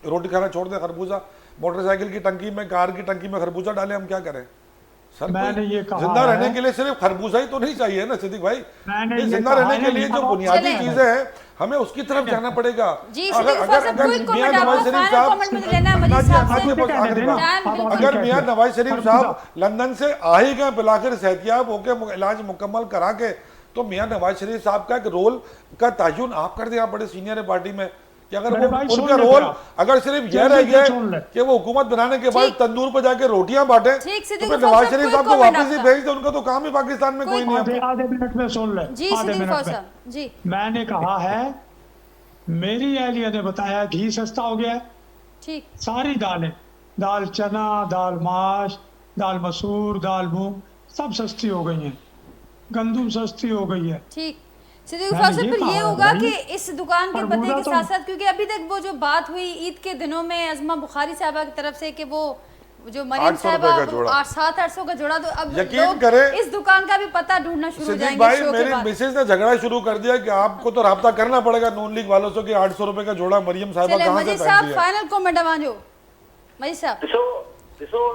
रोटी खाना छोड़ दें, खरबूजा, मोटरसाइकिल की टंकी में, कार की टंकी में खरबूजा डालें, हम क्या करें? सर मैंने ये कहा जिंदा है, रहने के लिए सिर्फ खरबूजा ही तो नहीं चाहिए ना सिद्दीक भाई। मैंने ये जिंदा कहा रहने है के लिए जो बुनियादी चलें। चीजें हैं हमें उसकी तरफ जाना पड़ेगा। जी, अगर सिद्दीक अगर साहब, कोई अगर comment मियां आपको नवाज शरीफ final comment मुझे लेना है, साहब, मजीद साहब से। आखिरी बात, टाइम अगर मियां नवाज शरीफ साहब लंदन से आ ही गए बिलाखिर सेहतियाब होकर इलाज मुकम्मल करा के, तो मियां नवाज शरीफ साहब का एक रोल का तयन आप कर दें, आप बड़े सीनियर है पार्टी में, कि अगर मेरे वो भाई सुन उनका ले रोल मेरा। अगर सिर्फ यह जल्दी रह से गया सुन ले। कि वो हुकूमत बनाने के बाद ठीक। तंदूर पर जाके रोटियां बांटे, ठीक, तो सिद्दीक फिर गफार नवाज साहब, शरीफ कोई साहब को comment वापस ही आपका? भेज दे, उनका तो काम ही पाकिस्तान में कोई नहीं आधे है। आधे मिनट में सुन ले, जी आधे सिद्दीक मिनट गफार में। साहब जी। मैंने कहा है, मेरी एहलिया ने बताया घी सस्ता हो गया है, ठीक सारी दालें, दाल चना, दाल माश, दाल मसूर, दाल मूंग, सब सस्ती हो गई हैं, गंदम सस्ती हो गई है। ठीक सिद्दीक मैंने गफार साहब, ये फिर ये कहा है होगा भाई, कि इस दुकान के पर पते के तो- साथ साथ, क्योंकि अभी तक वो जो बात हुई ईद के दिनों में अज़मा बुखारी साहबा की तरफ से कि वो जो मरियम 800 रुपए का साहबा जोड़ा। 700-800 का जोड़ा, तो अब यकीन लोग करें, इस दुकान का भी पता ढूंढना शुरू हो सिद्दीक जाएंगे भाई, शो के मेरी बाद। मिसेज ने झगड़ा शुरू कर दिया कि आपको तो राब्ता करना पड़ेगा नून लीग वालों से कि 800 रुपए का जोड़ा मरियम साहबा चले कहाँ से मजीद साहब, पहनती है। फाइनल कमेंट अवांजो मजीद साहब। ॾिसो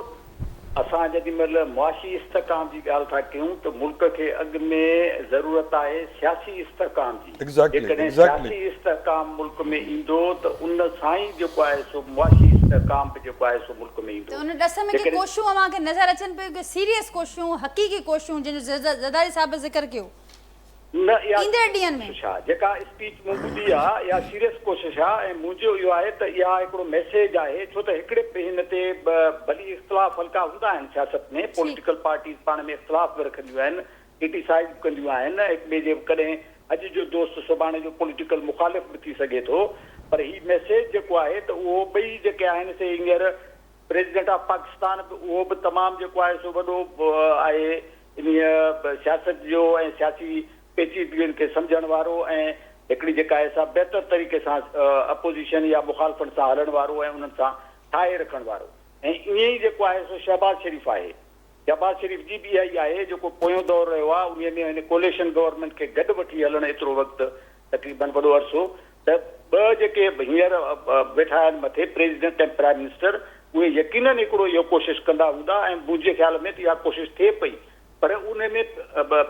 असां जेॾी महिल मुआशी इस्तेकाम जी ॻाल्हि था कयूं त मुल्क खे अॻु में ज़रूरत आहे सियासी इस्तेकाम जी। Exactly, जेकॾहिं exactly. सियासी इस्तेकाम मुल्क में ईंदो त उन सां ई जेको आहे सो मुआशी इस्तेकाम बि जेको आहे सो मुल्क में ईंदो। तो उन ॾस में के जेकॾहिं- कोशिशूं अव्हांखे नज़र अचनि पियूं कि सीरियस कोशिशूं, हक़ीक़ी कोशिशूं, जिन जो ज़रदारी साहब ज़िक्र कयो न इहा ईंदड़ ॾींहंनि में। कोशिश आहे जेका स्पीच मूं ॿुधी आहे, इहा सीरियस कोशिश आहे ऐं मुंहिंजो इहो आहे त इहा हिकिड़ो मैसेज आहे, छो त हिकिड़े हिन ते भली इख़्तिलाफ़ हल्का हूंदा आहिनि सियासत में, पॉलिटिकल पार्टीज़ पाण में इख़्तिलाफ़ बि रखंदियूं आहिनि, क्रिटिसाइज़ कंदियूं आहिनि हिक ॿिए जे, कॾहिं अॼु जो दोस्त सुभाणे जो पॉलिटिकल मुखालिफ़ बि थी सघे थो, पर हीउ मैसेज जेको आहे त उहो ॿई जेके आहिनि से हींअर प्रेसिडेंट ऑफ पाकिस्तान बि उहो बि तमामु जेको आहे सो वॾो आहे इन सियासत जो ऐं सियासी पेचीदगियुनि खे सम्झण वारो ऐं हिकिड़ी जेका आहे सा बहितर तरीक़े सां अपोज़िशन या मुखालफ़त सां हलण वारो ऐं उन्हनि सां ठाहे रखण वारो, ऐं ईअं ई जेको आहे सो शहबाज़ शरीफ़ आहे। शहबाज़ शरीफ़ जी बि इहा ई आहे जेको पोयों दौरु रहियो आहे, उन में हिन कोलेशन गवर्नमेंट खे गॾु वठी हलण एतिरो वक़्तु तक़रीबन वॾो अरसो, त ॿ जेके हींअर वेठा आहिनि मथे प्रेसिडेंट ऐं प्राइम मिनिस्टर, उहे यकीनन हिकिड़ो इहो कोशिशि कंदा हूंदा ऐं मुंहिंजे ख़्याल में त इहा कोशिशि थिए पई, पर उन में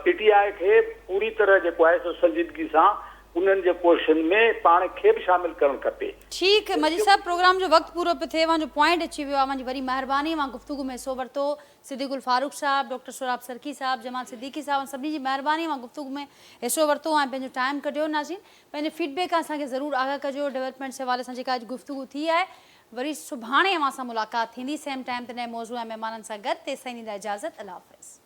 पीटीआई खे पूरी तरह जेको आहे सो संजीदगी सां उन्हनि जे कोशिशुनि में पाण खे बि शामिल करणु खपे। ठीक है मजीद साहब, प्रोग्राम जो वक्त पूरो पे थे, वहाँ जो पॉइंट अची वियो आहे, वहाँ जी वरी महिरबानी, वहाँ गुफ्तगू में हिस्सो वरितो सिद्दीकुल फारूक साहब, डॉक्टर सोराब सरकी साहब, जमाल सिद्दीकी साहब, सभिनी जी महिरबानी, वहाँ गुफ्तगू में हिस्सो वरितो ऐं पंहिंजो टाइम कढियो। नाज़रीन, पंहिंजे फीडबैक असांखे ज़रूरु आगाह कजो, डेवलपमेंट जे हवाले सां जेका अॼु गुफ्तगू थी आहे, वरी सुभाणे अवां सां मुलाक़ात थींदी सेम टाइम ते नए मौज़ू ऐं महिमाननि सां गॾु। तेसिताईं ॾींदा इजाज़त, अल्लाह हाफ़िज़।